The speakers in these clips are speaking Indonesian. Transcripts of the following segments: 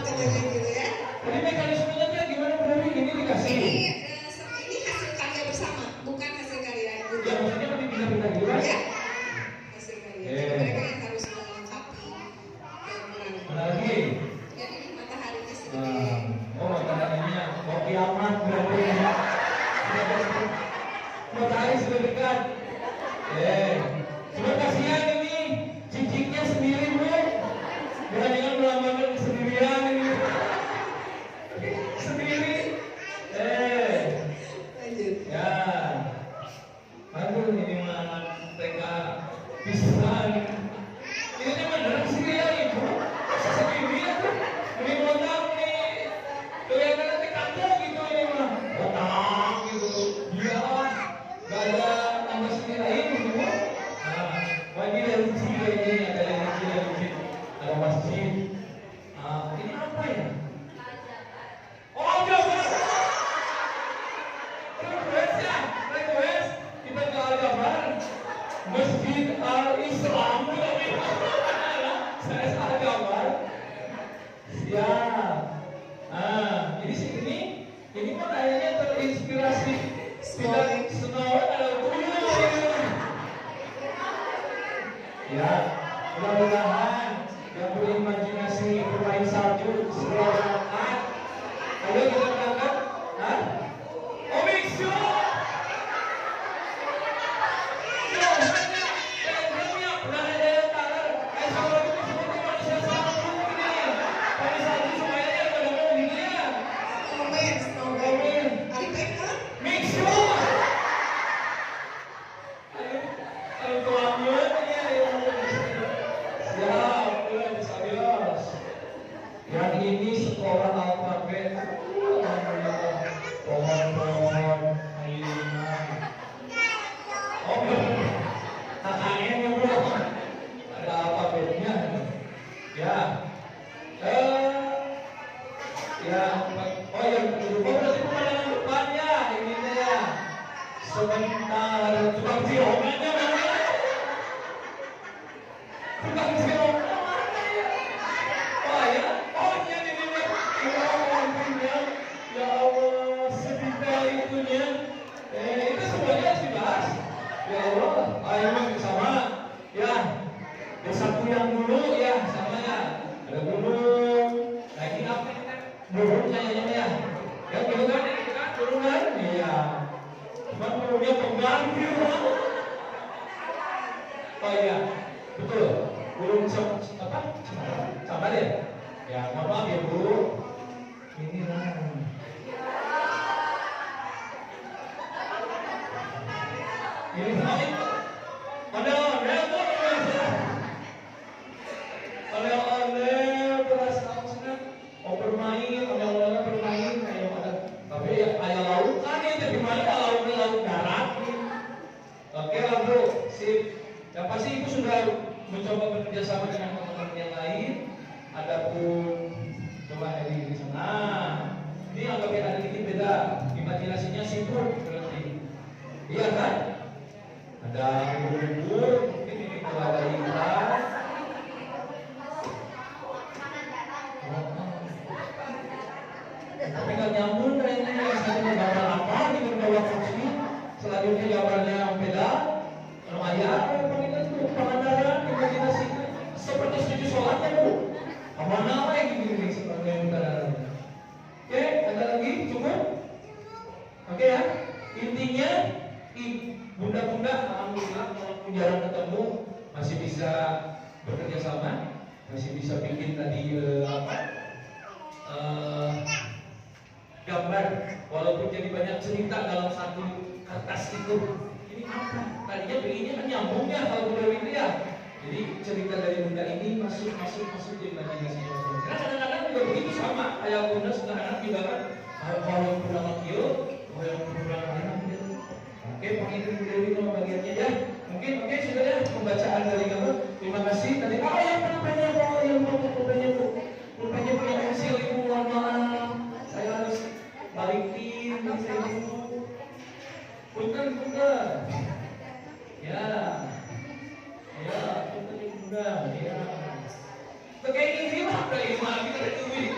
katanya gitu ya. Jadi mekanismenya tuh gimana Bu Dewi? Ini dikasih. Ini hasil karya bersama, bukan hasil karya guru. Ya maksudnya kan dipindah-pindah gitu kan? Ya, hasil karya. Jadi mereka yang harus melengkapi kekurangan. Mana lagi? Jadi mataharinya sedikit. Oh mataharinya, mau kiamat berarti ya. Matahari sudah dekat. Cuma kasihan ini ciciknya sendiri Bu. Jangan melambangkan kesendirian ini. Sendiri. Lanjut. Ya. Aduh ini mah TK pisan. Ini bener sendirian Ibu. Sendirian tuh. Ini botak nih. Kelihatan TK gitu ini mah. Botak gitu. Dia gak ada nama sendiri lain gitu. Wah ini dari sini ini ada yang kecil. Ada masjid. Ini apa ya? Oh, Al-Jabar. Request ya, request. Kita ke Al-Jabar. Masjid Al-Islam. Saya Al-Jabar. Siap. Ini sih ini mah kayaknya terinspirasi dari Snow ada tuyul. Ya, mudah-mudahan yang berimajinasi bermain salju segera berangkat. Ayo kita berangkat. Oh, Mixu. Yang ini sekolah alfabet. Pohon-pohon ayunan. Oh, KKN ya bro. Ada alfabetnya. Ya. Yang kedua berarti pemandangan depan ya. Ini ya. Sebentar. Tukang siomanya mana? Tukang siomanya mana ya? Oh ya. Oh iya ini. Ya Allah, sedetail itunya. Itu semuanya harus dibahas. Ya Allah, ayo bersama. Ya, bersatu yang dulu ya, sama ya. Ada gunung. Nah ini apa ini kan? Burung kayaknya ya. Ya gitu kan, burung kan? Iya. Cuma burungnya pembantu. Oh iya, betul. Burung apa? Sama deh. Ya, mohon maaf ya Bu. Inilah. Ini oleh beras maksudnya mau bermain, oleh bermain kayak ada. Tapi ya ayah laut kan itu gimana laut darat. Oke lah Bu, sip. Yang pasti Ibu sudah mencoba bekerja sama dengan teman-teman yang lain. Adapun coba dari sana. Ini agak ada dikit beda. Imajinasinya sibuk berarti. Iya kan? Ada bubur, mungkin ini kalau ada ikan. Tapi nggak nyambung kayaknya. Misalnya gambar apa di bawah kursi. Selanjutnya gambarnya beda. Lumayan. Kita tuh pangandaran, imajinasi seperti setuju sholatnya Bu. Mana lagi gini sebagai utara. Oke, ada lagi cukup? Oke ya. Intinya bunda-bunda alhamdulillah walaupun jarang ketemu masih bisa bekerja sama, masih bisa bikin tadi gambar walaupun jadi banyak cerita dalam satu kertas itu. Ini apa? Tadinya pengennya kan nyambungnya kalau udah itu ya. Jadi cerita dari bunda ini masuk di imajinasinya. Karena kadang-kadang juga begitu sama kayak bunda sudah anak juga kan. Kalau yang pulang kio, kalau yang pulang anak gitu. Oke, Pak Indri Bu Dewi kalau bagiannya ya. Mungkin oke sudah ya pembacaan dari kamu. Terima kasih. Tadi yang penanya Bu, yang penanya Bu. Rupanya punya pensil Ibu, mohon maaf. Saya harus balikin saya dulu. Punten. Ya. Ya, punten Bunda. Ya. Kayak ini mah dari lagi dari duit.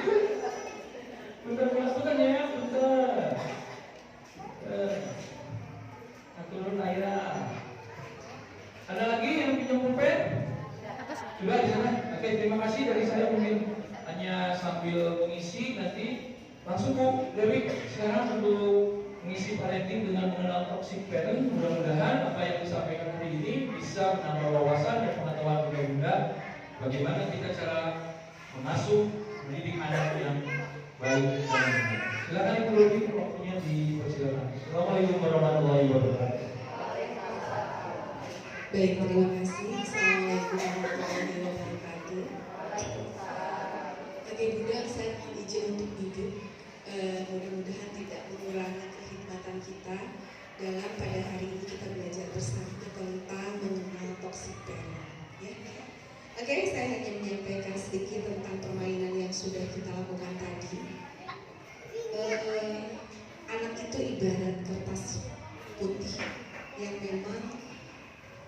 dari saya mungkin hanya sambil mengisi, nanti langsung Bu Dewi sekarang untuk mengisi parenting dengan mengenal toxic parent. Mudah-mudahan apa yang disampaikan hari ini bisa menambah wawasan dan pengetahuan bunda-bunda bagaimana kita cara mengasuh mendidik anak yang baik dan benar. Silakan Ibu Dewi, waktunya dipersilakan. Assalamualaikum warahmatullahi wabarakatuh. Baik, terima kasih. Assalamualaikum warahmatullahi wabarakatuh. Oke Bunda, saya mohon izin untuk duduk. Mudah-mudahan tidak mengurangi kekhidmatan kita dalam pada hari ini kita belajar bersama tentang mengenal toxic parent. Ya. Oke, saya hanya menyampaikan sedikit tentang permainan yang sudah kita lakukan tadi. Anak itu ibarat kertas putih yang memang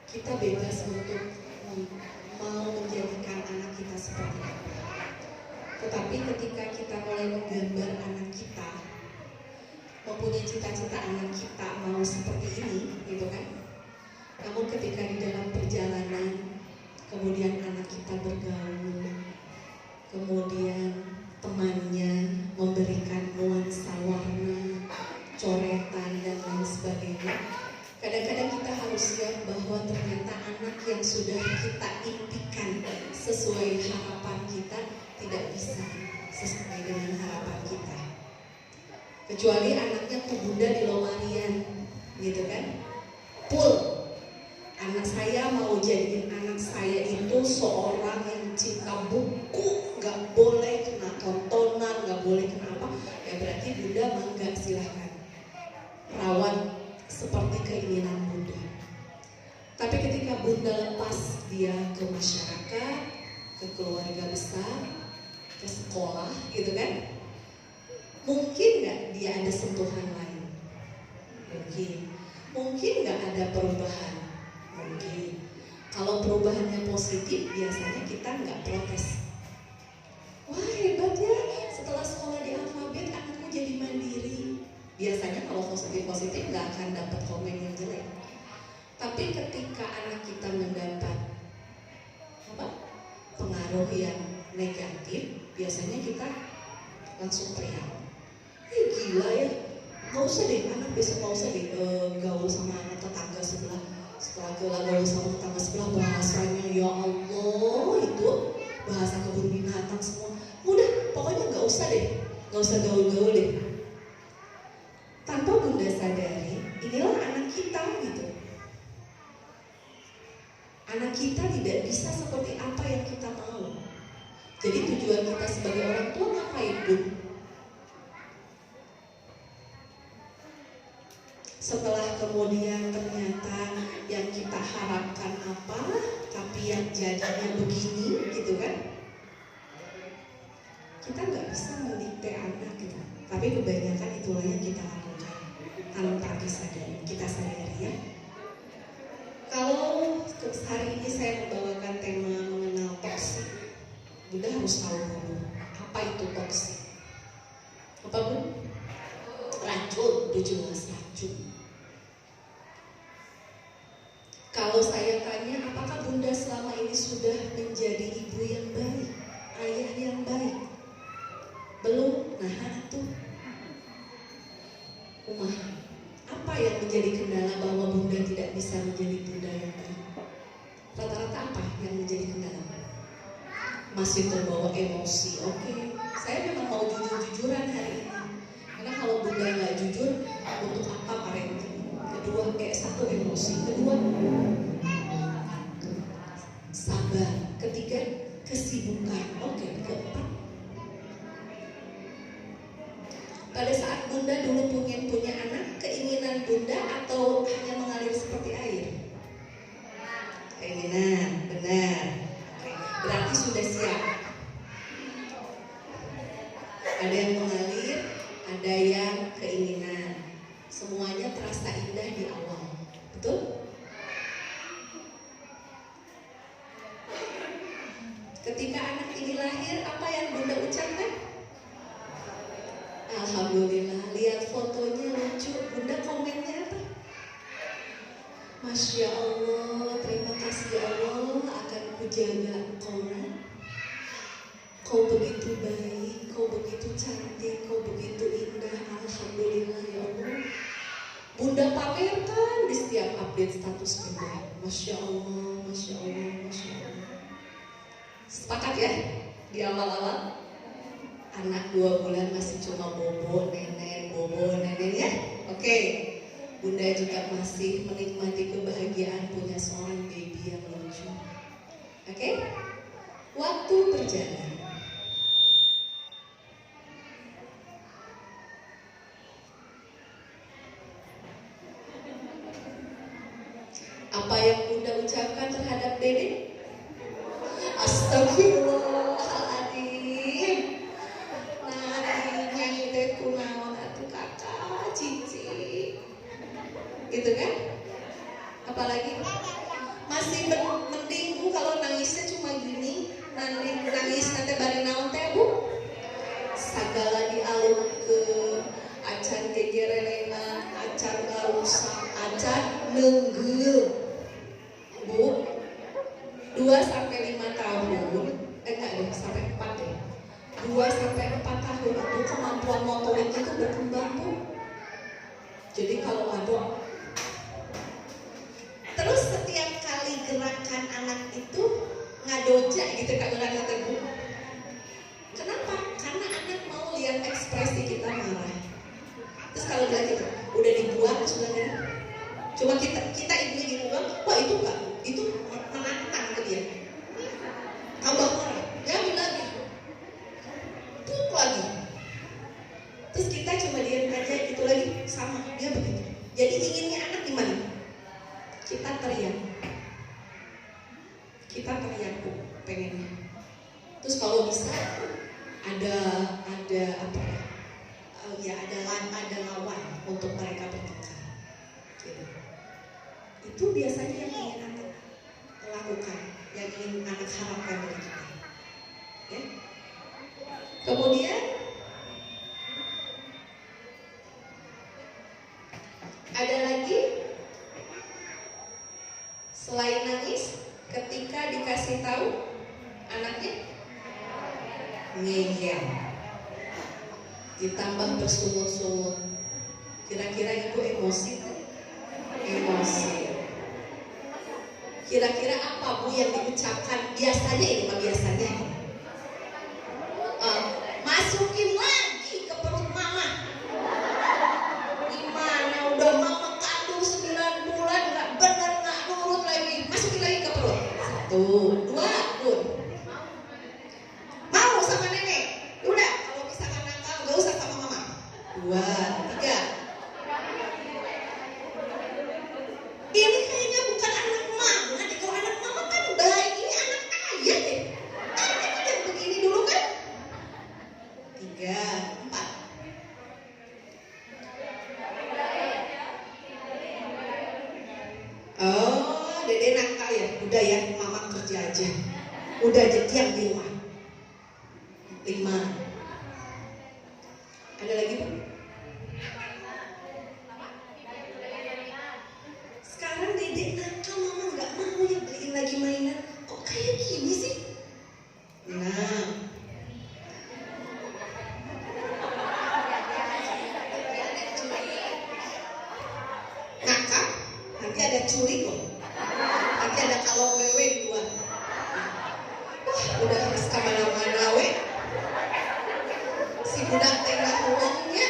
kita bebas untuk mau menjadikan anak kita seperti apa. Tetapi ketika kita mulai menggambar anak kita, mempunyai cita-cita anak kita mau seperti ini, gitu kan? Namun ketika di dalam perjalanan, kemudian anak kita bergaul, kemudian temannya memberikan nuansa warna, coretan dan lain sebagainya. Kadang-kadang kita harus lihat bahwa ternyata anak yang sudah kita impikan sesuai harapan kita tidak bisa sesuai dengan harapan kita. Kecuali anaknya ke bunda di Lomarian, gitu kan? Full. Anak saya mau jadiin anak saya itu seorang yang cinta buku, nggak boleh kena tontonan, nggak boleh kena apa. Ya berarti bunda mangga, silahkan rawat seperti keinginan bunda. Tapi ketika bunda lepas dia ke masyarakat, ke keluarga besar, ke sekolah, gitu kan? Mungkin nggak dia ada sentuhan lain? Mungkin nggak ada perubahan? Mungkin. Kalau perubahannya positif, biasanya kita nggak protes. Wah hebat ya, setelah sekolah di alfabet anakku jadi mandiri. Biasanya kalau positif nggak akan dapat komen yang jelek. Tapi ketika anak kita mendapat pengaruh yang negatif, biasanya kita langsung teriak. Gila ya, nggak usah deh, anak besok nggak usah deh gaul sama anak tetangga sebelah. Setelah gaul sama tetangga sebelah, bahasanya ya Allah itu bahasa kebun binatang semua. Udah, pokoknya nggak usah deh, nggak usah gaul-gaul deh. Tanpa bunda sadari, inilah anak kita gitu. Anak kita tidak bisa seperti apa yang kita mau. Jadi tujuan kita sebagai orang tua ngapain, Bun? Setelah kemudian ternyata yang kita harapkan apa, tapi yang jadinya begini, gitu kan? Kita nggak bisa mendikte anak gitu. Tapi kebanyakan itulah yang kita lakukan tanpa kita sadari ya. Kalau hari ini saya membawakan tema mengenal toksik, Bunda harus tahu dulu apa itu toksik. Apa Bun? Racun, udah jelas racun. Kalau saya tanya, apakah Bunda selama ini sudah menjadi ibu yang baik, ayah yang baik? Belum? Nah tuh Umar, apa yang menjadi kendala bahwa Bunda tidak bisa menjadi Bunda yang baik? Rata-rata apa yang menjadi kendala? Masih terbawa emosi. Oke, saya memang mau jujur-jujuran hari ini. Karena kalau Bunda nggak jujur, untuk apa parenting? Kedua, satu emosi. Kedua, sabar. Ketiga, kesibukan. Oke, keempat, pada saat Bunda dulu punya anak, keinginan Bunda atau hanya mengalir seperti air? Keinginan, benar. Oke, berarti sudah siap. Ada yang mengalir, ada yang keinginan. Semuanya terasa indah di awal, betul? Ketika anak ini lahir, apa yang Bunda ucapkan? Alhamdulillah, lihat fotonya lucu. Bunda komennya apa? Masya Allah, terima kasih Allah akan kujaga engkau. Kau begitu baik, kau begitu cantik, kau begitu indah. Alhamdulillah ya Allah. Bunda pamerkan di setiap update status Bunda. Masya Allah, Masya Allah, Masya Allah. Sepakat ya? Di awal-awal anak 2 bulan masih cuma bobo nenek ya. Oke. Bunda juga masih menikmati kebahagiaan punya seorang baby yang lucu. Oke? Waktu berjalan. Apa yang Bunda ucapkan terhadap Dede? Astagfirullahaladzim. Nah, nyanyi teh kunaon atuh kakak cici. Gitu kan? Apalagi masih mending Bu kalau nangisnya cuma gini, nangis nanti bari naon teh Bu? Sagala dialungkeun, acan gegerelengan, acan garusak, acan neunggil. Bu, 2-5 tahun, enggak deh, sampai 4 deh. 2-4 tahun itu kemampuan motorik itu berkembang Bu. Jadi kalau ada terus setiap kali gerakan anak itu ngadoja gitu Kak Ulan kata Bu. Kenapa? Karena anak mau lihat ekspresi kita marah. Terus kalau bilang gitu, udah dibuat sudah kan? Cuma kita ibu gitu kan, wah itu enggak, itu menantang ke dia. Tambah marah, diambil lagi, puk lagi. Terus kita cuma diam aja, itu lagi sama dia begitu. Jadi inginnya anak gimana? Kita teriak Bu, pengennya. Terus kalau bisa ada apa ya? Ada lawan untuk mereka bertengkar. Gitu. Itu biasanya yang ingin anak lakukan, yang ingin anak harapkan dari kita. Ya. Kemudian ada lagi selain nangis, ketika dikasih tahu anaknya ngeyel, ditambah bersungut-sungut. Kira-kira ibu emosi kan? Emosi. Kira-kira apa Bu yang diucapkan? Biasanya ini mah biasanya. Masukin lagi ke perut mama. Gimana udah mama kandung 9 bulan nggak benar, nggak nurut lagi. Masukin lagi ke perut. 1, 2, pun. Mau sama nenek? Udah, kalau misalkan nakal gak usah sama mama. 2, 3. Ini kayaknya bukan anak mama deh. Kalau anak mama kan baik, ini anak ayah deh. Ayah kan yang begini dulu kan. 3, 4. Oh, Dede nakal ya. Udah ya, mama kerja aja. Udah diam di rumah. 5. Ada lagi Bu? Sekarang Dede nakal, mama nggak mau ya beliin lagi mainan. Kok kayak gini sih? 6. Nakal, nanti ada curi kok. Nanti ada kalau wewe di luar. Wah, udah harus kemana-mana we. Si budak teh nggak uangnya.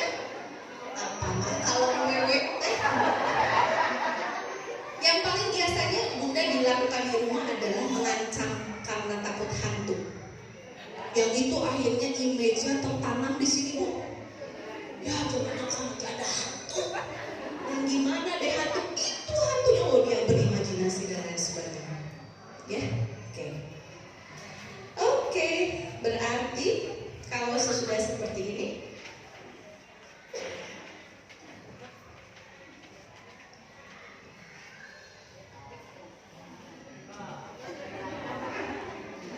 Apa mah kalau wewe teh? Yang paling biasanya Bunda dilakukan di rumah adalah mengancam karena takut hantu. Yang itu akhirnya image-nya tertanam di sini Bu. Ya gimana kalau nggak ada hantu? Yang gimana deh hantu? Itu hantunya, oh dia berimajinasi dan lain sebagainya. Ya, oke. Oke, berarti kalau sesudah seperti ini,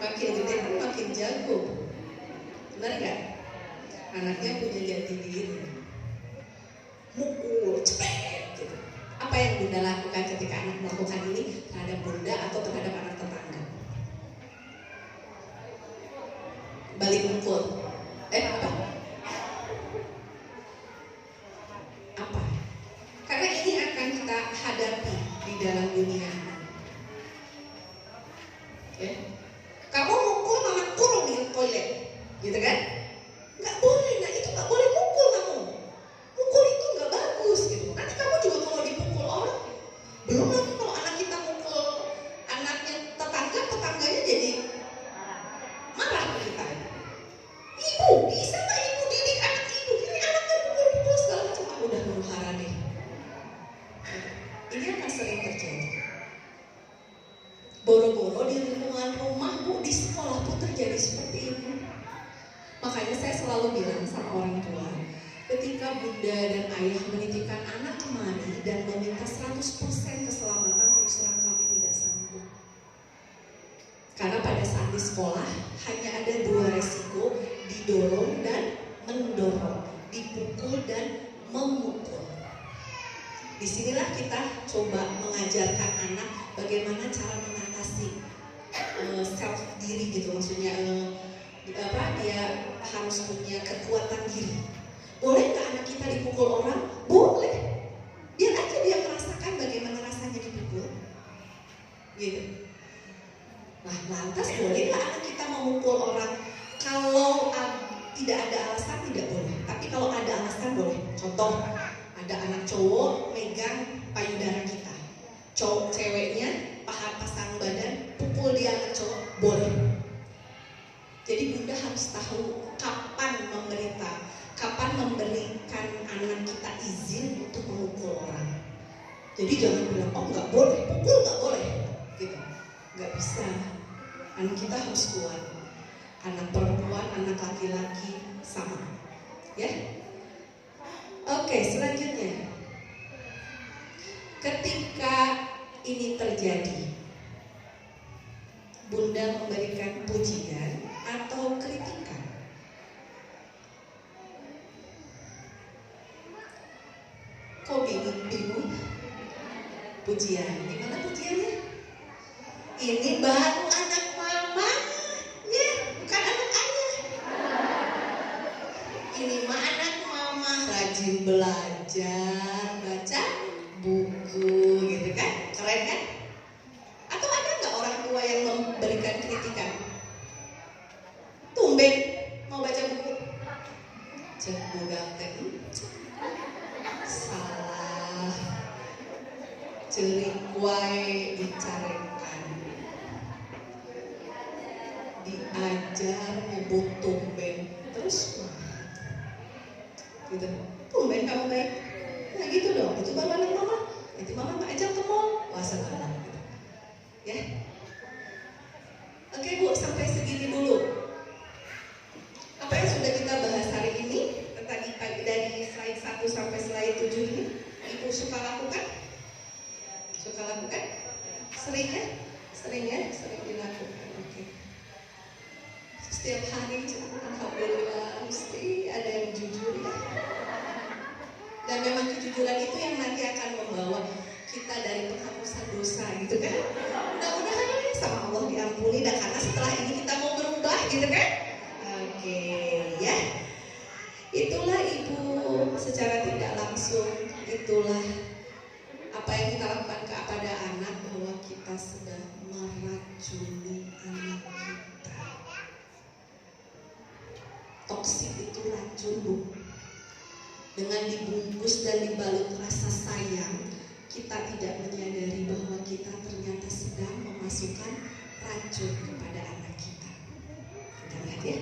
makin gede kan makin jago. Benar nggak? Anaknya punya jati diri. Mukul, cepet gitu. Apa yang Bunda lakukan ketika anak melakukan ini terhadap Bunda atau terhadap anak tetangga? balik mukul. Apa? Apa? Karena ini akan kita hadapi di dalam dunia. Ya. Kamu mukul mama kurung di toilet, gitu kan? Nggak boleh, nah itu nggak boleh mukul kamu. Mukul itu nggak bagus, gitu. Nanti kamu juga kalau dipukul orang, belum lagi kalau anak kita mukul anaknya tetangganya jadi marah ke kita. Ibu, bisa nggak ibu didik anak ibu? Ini anaknya pukul-pukul segala macam. Aku udah huru hara nih. Ini akan sering terjadi. Boro-boro di lingkungan rumah, Bu, di sekolah pun terjadi seperti ini. Makanya saya selalu bilang sama orang tua, ketika bunda dan ayah menitipkan anak kemari dan meminta 100% keselamatan, terus terang kami tidak sanggup. Karena pada saat di sekolah hanya ada 2 resiko, didorong dan mendorong, dipukul dan memukul. Disinilah kita coba mengajarkan anak bagaimana cara mengatasi self diri gitu, maksudnya dia harus punya kekuatan diri. Boleh nggak anak kita dipukul orang? Boleh. Biar aja dia merasakan bagaimana rasanya dipukul. Gitu. Nah, lantas boleh nggak anak kita memukul orang? Kalau tidak ada alasan tidak boleh. Tapi kalau ada alasan boleh. Contoh, ada anak cowok megang payudara kita, ceweknya pasang badan, pukul dia anak cowok, boleh. Jadi bunda harus tahu kapan memberikan anak kita izin untuk memukul orang. Jadi jangan bilang, oh nggak boleh, pukul nggak boleh, gitu. Nggak bisa. Anak kita harus kuat. Anak perempuan, anak laki-laki sama, ya. Oke, selanjutnya. Ketika ini terjadi, bunda memberikan pujian atau kritikan. Kok bingung? Pujian, gimana pujiannya? Ini baru anak mama, ya, bukan anak ayah. Ini mah anak mama, rajin belajar, baca buku, gitu kan? Keren kan? Atau ada nggak orang tua yang memberikan kritikan? Tumben mau baca buku, cek budak teh salah, cerik wae dicarekan, diajar nyebut tumben, terus gitu. Tumben kamu baik, nah gitu dong. Itu baru anak mama. Nanti mama nggak ajak ke mall, wah senang gitu. Ya. Oke Bu, sampai segini dulu. Apa yang sudah kita bahas hari ini tadi pagi dari slide 1 sampai slide 7 ini, Ibu suka lakukan? Suka lakukan? Sering ya? Sering dilakukan. Oke. Setiap hari, alhamdulillah, mesti ada yang jujur ya. Dan memang kejujuran itu yang nanti akan membawa kita dari penghapusan dosa, gitu kan? Mudah-mudahan sama Allah diampuni, dan karena setelah ini kita mau berubah, gitu kan? Oke, ya. Itulah Ibu secara tidak langsung, itulah apa yang kita lakukan kepada anak, bahwa kita sedang meracuni anak kita. Toksik itu racun, Bu. Dengan dibungkus dan dibalut rasa sayang, kita tidak menyadari bahwa kita ternyata sedang memasukkan racun kepada anak kita. Kita lihat ya.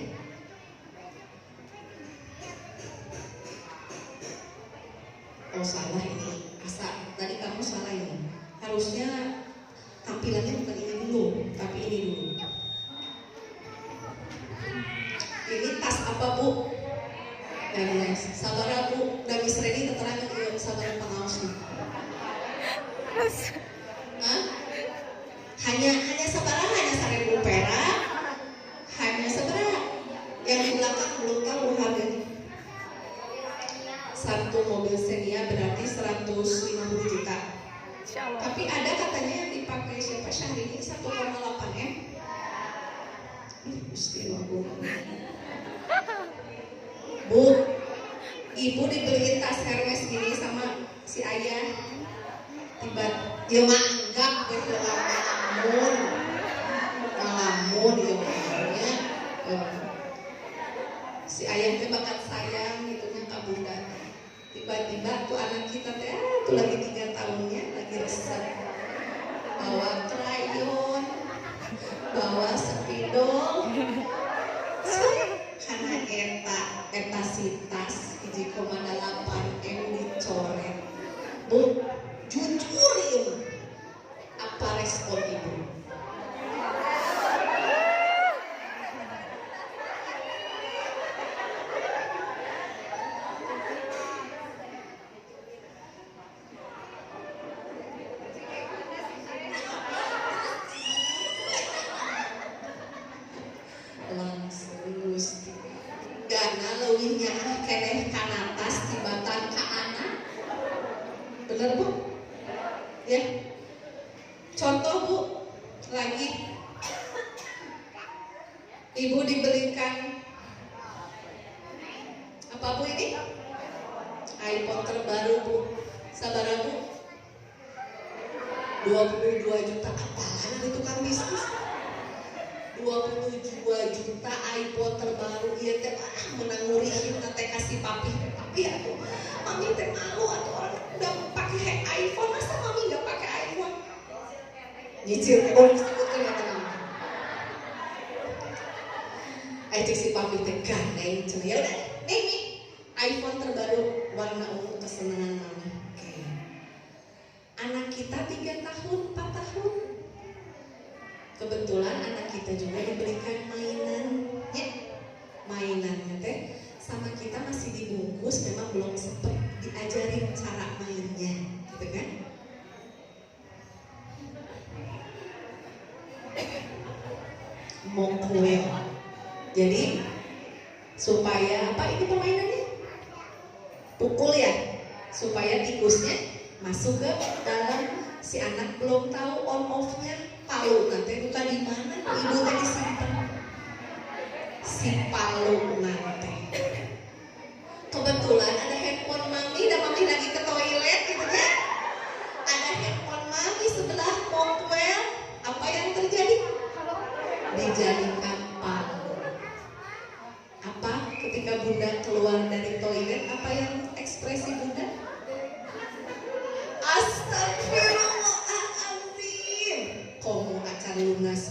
Oh salah ini, tadi kamu salah ini. Harusnya tampilannya bukan ini dulu, tapi ini dulu. Ini tas apa Bu? Dan sabar Bu, dan Miss Reni keterangan ke sabar pengawas. Hanya sabaran, hanya 1.000 perak, hanya seberapa. Yang di belakang belum tahu harganya. Satu mobil Xenia berarti 150 juta. Tapi ada katanya yang dipakai siapa Syahrini 1,8 M. Mesti aku. Ibu dibeliin tas Hermes gini sama si ayah. Tiba dia manggap gitu ngalamun ya makanya si ayahnya bakal sayang gitu nya ka bunda. Tiba-tiba tuh anak kita teh tuh lagi 3 tahunnya lagi resep bawa krayon, bawa spidol, karena eta si tas 1,8 M dicoret. Bu, jujur ieu apa respon ibu? Langsung Gusti gana leuwihnya keneh kana tas tibatan ka anak. Bener Bu? Ya. Contoh Bu, lagi ibu dibelikan apa Bu ini? iPhone terbaru Bu. Sabaraha Bu? 22 juta. Apaan ada tukang bisnis? 22 juta iPhone terbaru. Iya teh menang ngurihin teh kasih papi aku. Mami teh malu atau orang udah pakai iPhone, masa mami nggak pakai iPhone? Nyicil teh boleh disebutkan ya teman. Cek si papi teh gandeng cuma ya udah nih iPhone terbaru warna ungu kesenangan mami. Oke. Anak kita 3 tahun 4 tahun. Kebetulan anak kita juga diberikan mainan, ya mainannya teh sama kita masih dibungkus, memang belum sempat diajarin cara mainnya, gitu kan? Mokwel. Jadi supaya apa ini permainannya? Pukul ya, supaya tikusnya masuk ke dalam. Si anak belum tahu on off-nya. Palu nanti bukan di mana, ibu tadi disimpan si palu nanti. Kebetulan ada handphone mami dan mami lagi ke toilet gitu ya. Ada handphone mami sebelah Mokwel. Apa yang terjadi? Dijadikan palu. Apa ketika bunda keluar dari toilet? Apa yang ekspresi bunda? Astagfirullahaladzim. Komo acan lunas.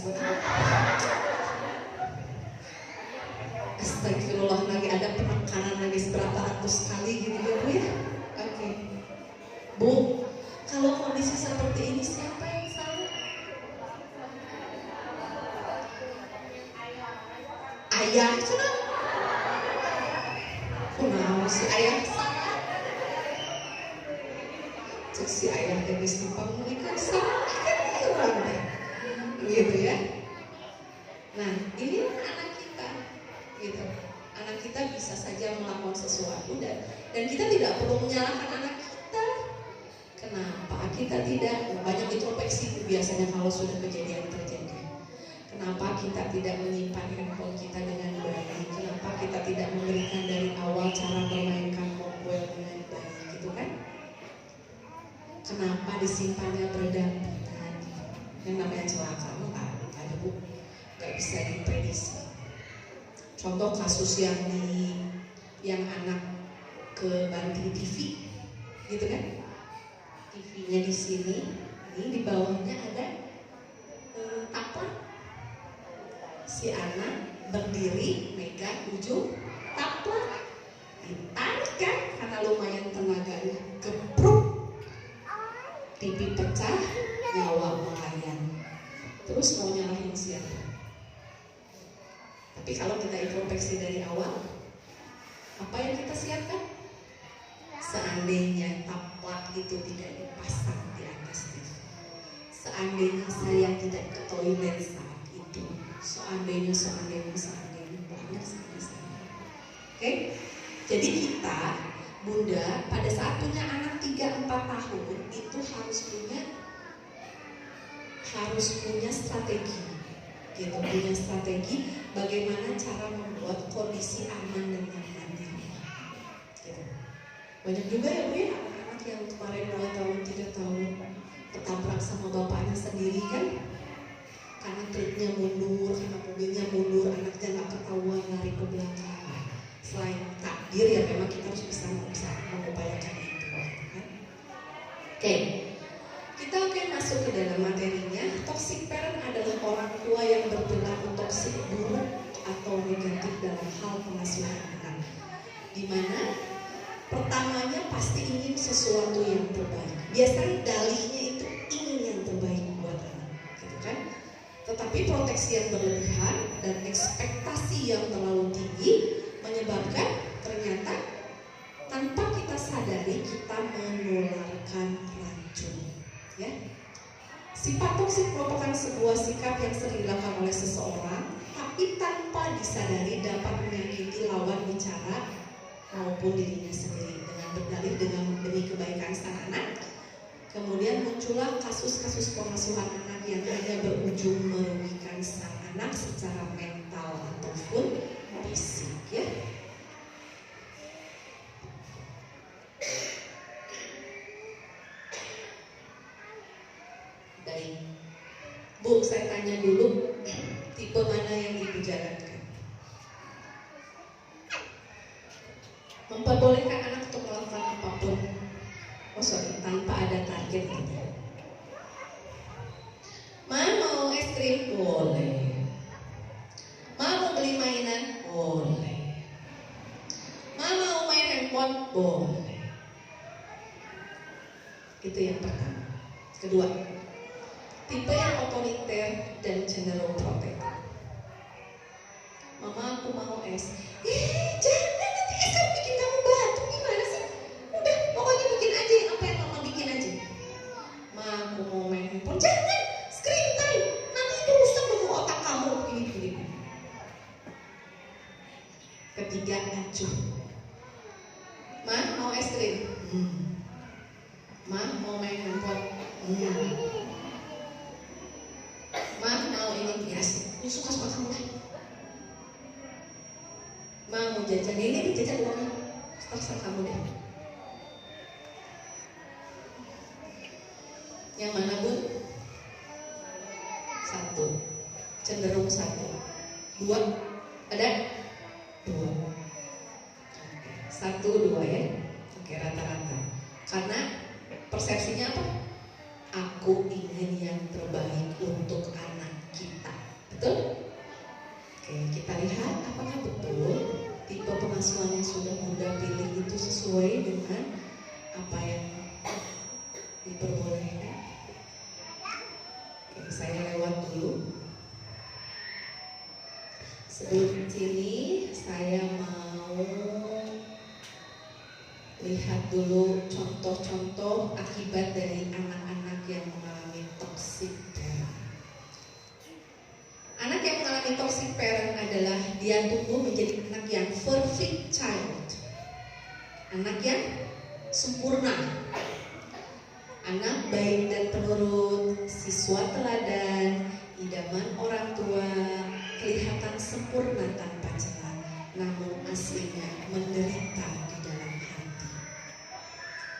Astagfirullah, lagi ada penekanan lagi seberapa ratus kali gitu ya Bu ya. Oke. Bu, kalau kondisi seperti ini siapa yang salah? Ayah sudah. Kenapa si ayah salah? Cek si ayah dari simpang ikan salah kan gitu ya. Nah ini anak kita gitu. Anak kita bisa saja melakukan sesuatu dan kita tidak perlu menyalahkan anak kita. Kenapa kita tidak banyak introspeksi biasanya kalau sudah kejadian terjadi. Kenapa kita tidak menyimpan handphone kita dengan baik? Kenapa kita tidak memberikan dari awal cara memainkan Mokwel dengan baik, gitu kan? Kenapa disimpannya berdampingan? Yang namanya celaka nggak ada Bu, nggak bisa diprediksi. Contoh kasus yang anak ke banting TV, gitu kan? TV-nya di sini, ini di bawahnya ada taplak. Si anak berdiri, megang ujung taplak, ditarik kan? Karena lumayan tenaganya, gepruk, TV pecah, nyawa melayang. Terus mau nyalahin siapa? Tapi kalau kita introspeksi dari awal, apa yang kita siapkan? Seandainya taplak itu tidak dipasang di atas TV, seandainya saya tidak ke toilet saat itu, seandainya banyak sekali. Oke? Jadi kita, bunda, pada saat punya anak 3-4 tahun itu harus punya strategi, gitu, punya strategi bagaimana cara membuat kondisi aman dan nyaman di rumah, gitu. Banyak juga ya Bu ya, anak-anak yang kemarin 2 tahun, 3 tahun ketabrak sama bapaknya sendiri kan, karena truknya mundur, karena mobilnya mundur, anaknya nggak ketahuan lari ke belakang. Selain takdir ya memang kita harus bisa mengupayakan itu kan? Oke, kita akan masuk ke dalam materinya. Toxic parent adalah orang tua yang berperilaku toksik, buruk atau negatif dalam hal pengasuhan anak, di mana pertamanya pasti ingin sesuatu yang terbaik. Biasanya dalihnya itu ingin yang terbaik buat anak, gitu kan? Tetapi proteksi yang berlebihan dan ekspektasi yang terlalu tinggi menyebabkan ternyata tanpa kita sadari kita menularkan racun. Ya, sifat toksik merupakan sebuah sikap yang sering dilakukan oleh seseorang, tapi tanpa disadari dapat menyakiti lawan bicara maupun dirinya sendiri dengan berdalih demi kebaikan sang anak. Kemudian muncullah kasus-kasus pengasuhan anak yang hanya berujung merugikan sang anak secara mental ataupun fisik, ya. Baik, Bu, saya tanya dulu, tipe mana yang Ibu jalankan? Memperbolehkan anak untuk melakukan apapun, tanpa ada target gitu. Ma mau es krim? Boleh. Ma mau beli mainan? Boleh. Ma mau main handphone? Boleh. Itu yang pertama. Kedua, tipe yang otoriter dan cenderung protektif. Mama, aku mau es. Jangan, nanti es kan bikin kamu batuk. Gimana sih? Udah, pokoknya bikin aja apa yang mama bikin aja. Ma, aku mau main handphone. Jangan, screen time. Nanti itu rusak dulu otak kamu. Gini. Ketiga, acuh. Ma, mau es krim? Ma, mau main handphone? Ma, mau ini biasa. Suka kamu lah. Ma, mau jajan ini jajan uangnya. Terserah kamu deh. Yang mana, Bu? 1. Cenderung 1. 2. Ada? 2. 1, 2 ya. Oke, rata-rata. Karena persepsinya apa? Aku ingin yang terbaik untuk anak kita. Betul? Oke, kita lihat apakah betul tipe pengasuhan yang sudah Bunda pilih itu sesuai dengan apa yang diperbolehkan. Oke, saya lewat dulu. Sebelum sini saya mau lihat dulu contoh-contoh akibat dari anak-anak yang mengalami toxic parent. Anak yang mengalami toxic parent adalah dia tumbuh menjadi anak yang perfect child, anak yang sempurna, anak baik dan penurut, siswa teladan, idaman orang tua, kelihatan sempurna tanpa celah, namun aslinya menderita di dalam hati.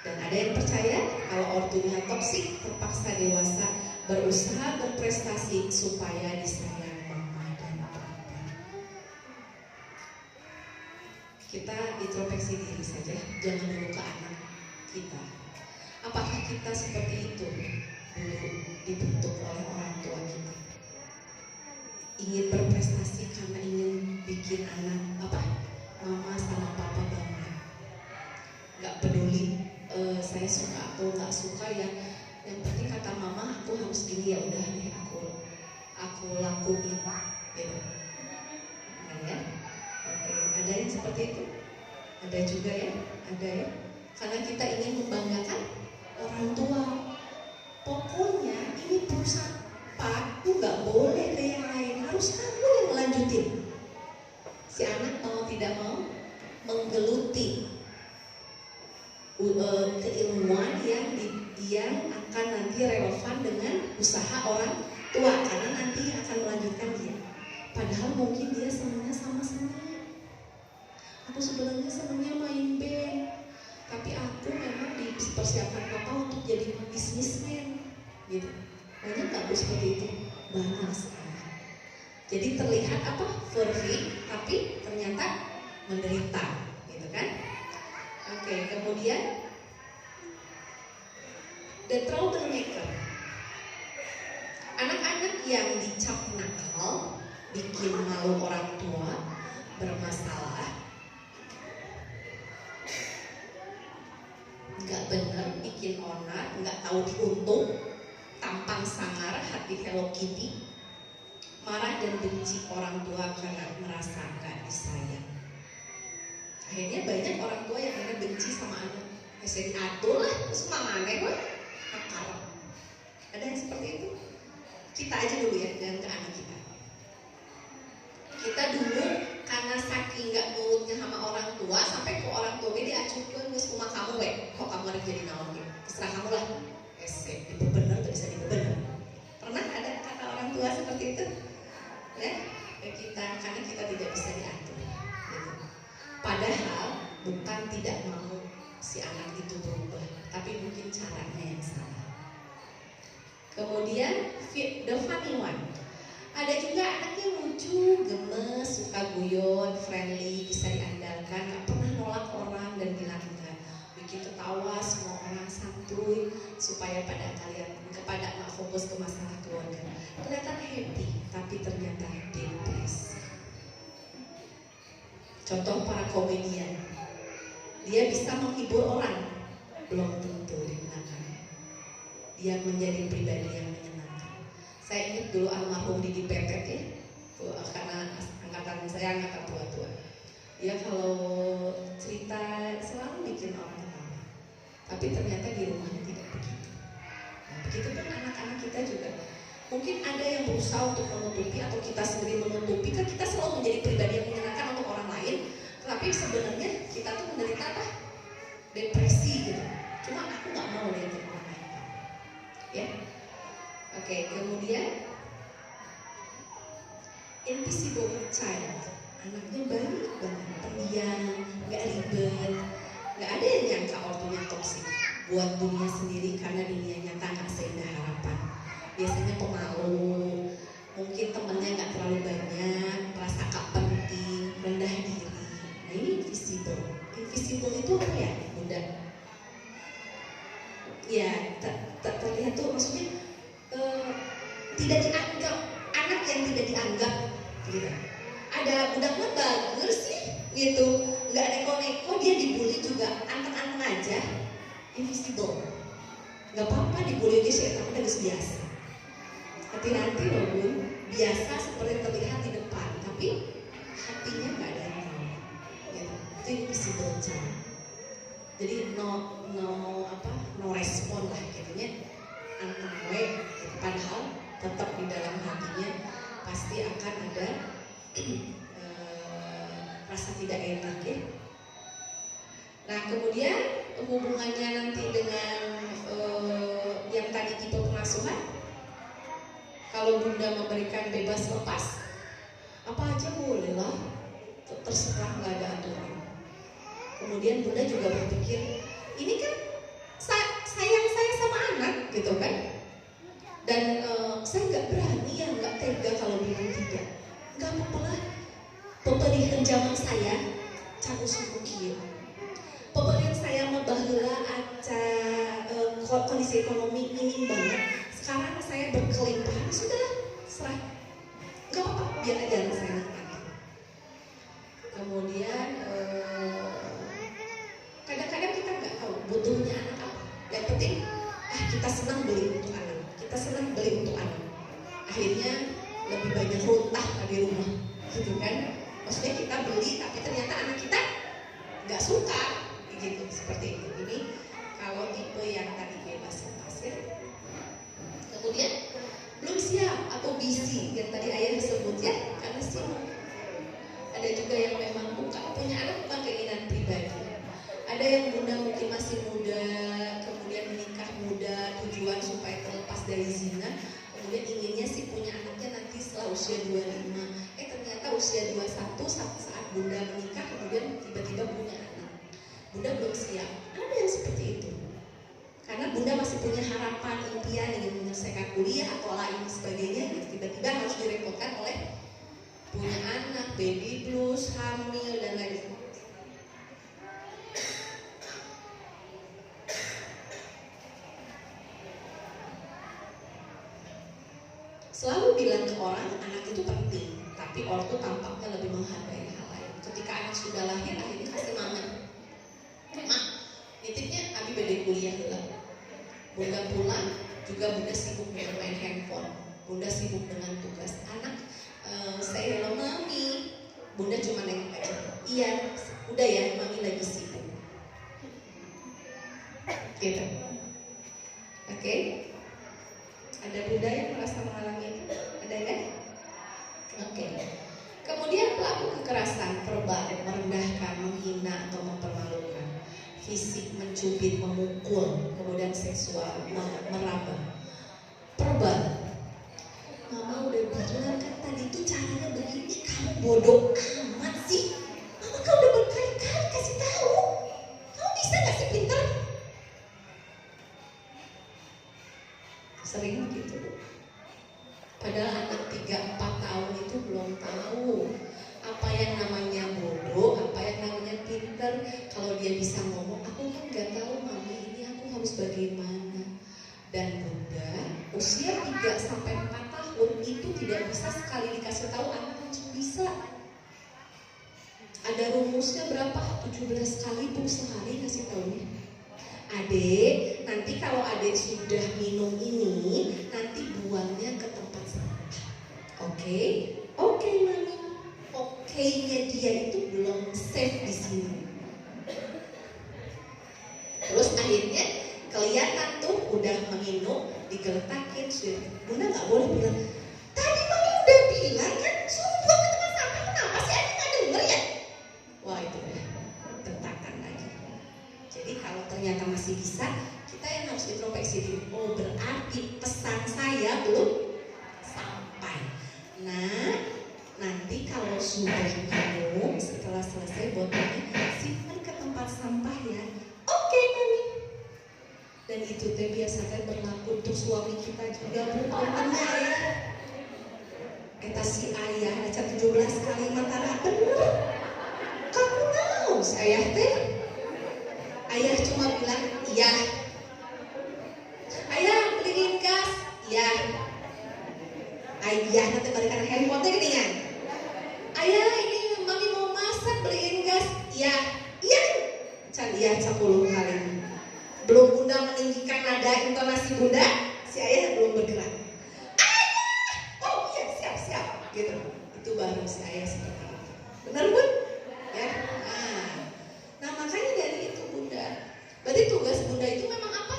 Dan ada yang percaya kalau ortunya toksik, terpaksa dewasa berusaha berprestasi supaya disayang mama dan papa. Kita introspeksi diri saja, jangan dulu ke anak kita. Apakah kita seperti itu dulu dibentuk oleh orang tua kita? Ingin berprestasi karena ingin bikin anak mama sama papa bangga. Gak peduli saya suka atau nggak suka ya. Yang penting kata mama aku harus gini, ya udah deh aku lakuin gitu. Nah, ya. Oke, ada yang seperti itu? Ada juga ya? Ada ya? Karena kita ingin membanggakan orang tua. Pokoknya ini perusahaan Pak, aku nggak boleh ke yang lain, harus kamu yang melanjutin. Si anak mau tidak mau menggeluti keilmuan yang akan nanti relevan dengan usaha orang tua, karena nanti akan melanjutkan dia. Padahal mungkin dia senangnya sama seni. Aku sebenarnya senangnya main band, tapi dipersiapkan papa untuk jadi bisnismen gitu. Banyak nggak Bu seperti itu? Banyak sekali. Jadi terlihat apa? Furry, tapi ternyata menderita gitu kan. Oke, kemudian the troublemaker. Anak-anak yang dicap nakal, bikin malu orang tua, bermasalah, nggak bener, bikin onar, nggak tahu diuntung, tampang sangar, hati Hello Kitty, marah dan benci orang tua karena merasa nggak disayang. Akhirnya banyak orang tua yang akhirnya benci sama anak. Saya diatur lah, terus mana gue nakal. Ada yang seperti itu? Kita aja dulu ya, jangan ke anak kita. Kita dulu karena saking nggak nurutnya sama orang tua, sampai ke orang tua diacukan nges rumah kamu weh, kok kamu harus jadi naon gitu. Terserah kamu lah. Dibebener tuh bisa dibebener. Pernah ada kata orang tua seperti itu? Ya, ke kita karena kita tidak bisa diatur. Gitu. Padahal bukan tidak mau si anak itu berubah, tapi mungkin caranya yang salah. Kemudian the funny one. Ada juga anaknya lucu, gemes, suka guyon, friendly, bisa diandalkan, gak pernah nolak orang dan bilang enggak. Bikin ketawa semua orang, santuy, supaya kepada mak fokus ke masalah keluarga. Kelihatan happy, tapi ternyata depresi. Contoh para komedian, dia bisa menghibur orang, belum tentu di belakangnya dia menjadi pribadi yang menyenangkan. Saya ingat dulu almarhum Didi Petet ya, karena angkatan saya angkatan tua-tua. Dia kalau cerita selalu bikin orang ketawa, tapi ternyata di rumahnya tidak begitu. Nah, begitu pun anak-anak kita juga. Mungkin ada yang berusaha untuk menutupi atau kita sendiri menutupi, kan kita selalu menjadi pribadi yang menyenangkan untuk orang lain, tapi sebenarnya kita tuh menderita apa? Depresi gitu. Cuma aku nggak mau lihat orang lain. Ya, oke. Kemudian invisible child, anaknya baik banget, pendiam, nggak ribet, nggak ada yang nyangka ortunya toksik. Buat dunia sendiri karena dunia nyata nggak seindah harapan. Biasanya pemalu, mungkin temennya nggak terlalu banyak, merasa gak penting, rendah diri. Nah ini invisible. Invisible itu apa ya, Bunda? Ya, terlihat tuh maksudnya tidak dianggap, anak yang tidak dianggap gitu. Ada budak mah bagus sih gitu, nggak neko-neko, dia dibully juga anteng-anteng aja. Invisible, nggak apa-apa dibully aja sih, tapi udah biasa. Hati-hati loh Bun, biasa seperti terlihat di depan, tapi hatinya nggak ada yang tahu gitu. Itu invisible child. Jadi no respon lah gitunya, anteng we, padahal tetap di dalam hatinya pasti akan ada rasa tidak enak ya. Nah kemudian hubungannya nanti dengan yang tadi tipe pengasuhan, kalau Bunda memberikan bebas lepas, apa aja boleh lah, terserah, nggak ada aturan. Kemudian Bunda juga berpikir, ini kan sayang saya sama anak gitu kan, dan saya nggak berani ya, nggak tega kalau bilang tidak. Nggak apa-apa lah, peperihan zaman saya cakup suku peperihan saya mah baheula aca kondisi ekonomi minim banget. Sekarang saya berkelimpahan, sudah serah, nggak apa-apa, biar aja anak saya nikmati. Kemudian kadang-kadang kita nggak tahu butuhnya anak apa. Yang penting kita senang beli untuk anak, kita senang beli untuk anak. Akhirnya lebih banyak runtah di rumah, gitu kan? Maksudnya kita beli tapi ternyata anak kita nggak suka, gitu seperti itu. Ini kalau tipe yang tadi bebas lepas ya. Kemudian belum siap atau busy yang tadi ayah disebut ya, karena sibuk. Ada juga yang memang bukan punya anak, bukan keinginan pribadi. Ada yang Bunda mungkin masih muda, kemudian menikah muda, tujuan supaya terlepas dari zina, kemudian inginnya sih punya anaknya nanti setelah usia 25. Ternyata usia 21 saat Bunda menikah, kemudian tiba-tiba punya anak. Bunda belum siap. Ada yang seperti itu. Karena bunda masih punya harapan, impian, ingin menyelesaikan kuliah atau lain sebagainya, gitu. Tiba-tiba harus direpotkan oleh punya anak, baby blues, hamil, dan lain sebagainya. Selalu bilang ke orang, anak itu penting, tapi ortu tampaknya lebih menghargai hal lain. Ketika anak sudah lahir, akhirnya kasih mama. Mak, nitipnya abi beda kuliah lah. Bunda pulang, juga bunda sibuk dengan main handphone. Bunda sibuk dengan tugas anak. Saya hello mami. Bunda cuma nengok aja. Iya, udah ya, mami lagi sibuk. Gitu. Oke? Ada bunda yang merasa mengalami itu? Ada kan? Oke. Kemudian pelaku kekerasan, verbal, merendahkan, menghina atau mempermalukan, fisik, mencubit, memukul, kemudian seksual, meraba. Verbal. Mama udah bilang kan tadi itu caranya begini, kamu bodoh amat sih. Mama kan udah berkali-kali kasih tahu. Kamu bisa gak sih pinter? Sering gitu. Padahal anak 3-4 tahun itu belum tahu apa yang namanya bodoh, apa yang namanya pinter. Kalau dia bisa ngomong, aku kan gak tahu mami ini aku harus bagaimana. Dan bunda usia 3-4 tahun itu tidak bisa sekali dikasih tahu anak langsung bisa. Ada rumusnya berapa? 17 kali bu sehari kasih tahunya. Adek, nanti kalau adek sudah minum ini, nanti buangnya ke tempat sampah. Oke? Oke, mami. Oke-nya dia itu belum safe di sini. Terus akhirnya kelihatan tuh udah meminum, digeletakin, sudah. Bunda nggak boleh bilang, tadi mami udah bilang kan suruh buang ke tempat sampah, kenapa sih adek nggak denger ya? Wah itu deh, bentakan lagi. Jadi kalau ternyata masih bisa, kita yang harus introspeksi diri. Oh berarti pesan saya belum sampai. Nah, nanti kalau sudah minum, setelah selesai botolnya, simpan ke tempat sampah ya. Oke, mami. Dan itu teh biasanya berlaku untuk suami kita juga, bukan ya. Eta si ayah aja 17 kali matara bener. Kamu tahu si ayah teh? Ayah cuma bilang, iya. Ayah beliin gas, iya. Ayah nanti balikan handphone teh geningan. Ayah ini mami mau masak beliin gas, iya. Iya. Can iya 10 kali. Belum bunda meninggikan nada intonasi bunda, si ayah belum bergerak. Ayah, oh iya siap gitu. Itu baru si ayah seperti itu. Benar bun? Ya. Nah makanya dari itu bunda. Berarti tugas bunda itu memang apa?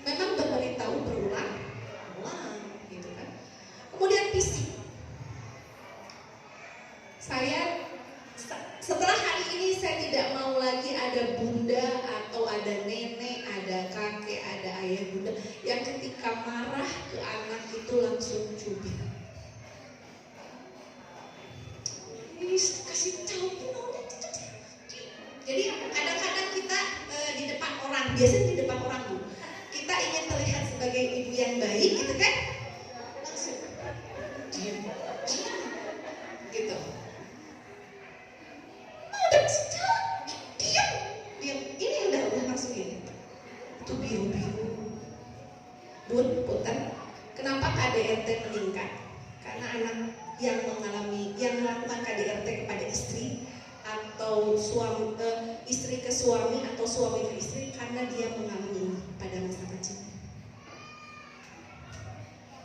Memang memberitahu berulang-ulang, gitu kan? Kemudian fisik. Saya setelah hari ini saya tidak mau lagi ada bunda atau ada nenek, ada kakek, ada ayah bunda yang ketika marah ke anak itu langsung cubit. Ini kasih tahu jadi kadang-kadang kita di depan orang, biasanya di depan orang bu, kita ingin terlihat sebagai ibu yang baik, gitu kan? Langsung diam, gitu. Udah diam. Ini udah langsung gini. Itu biru-biru. Bun, punten. Kenapa KDRT meningkat? Karena anak yang melakukan KDRT kepada istri atau suami, istri ke suami atau suami ke istri, karena dia mengalami ini pada masa kecil.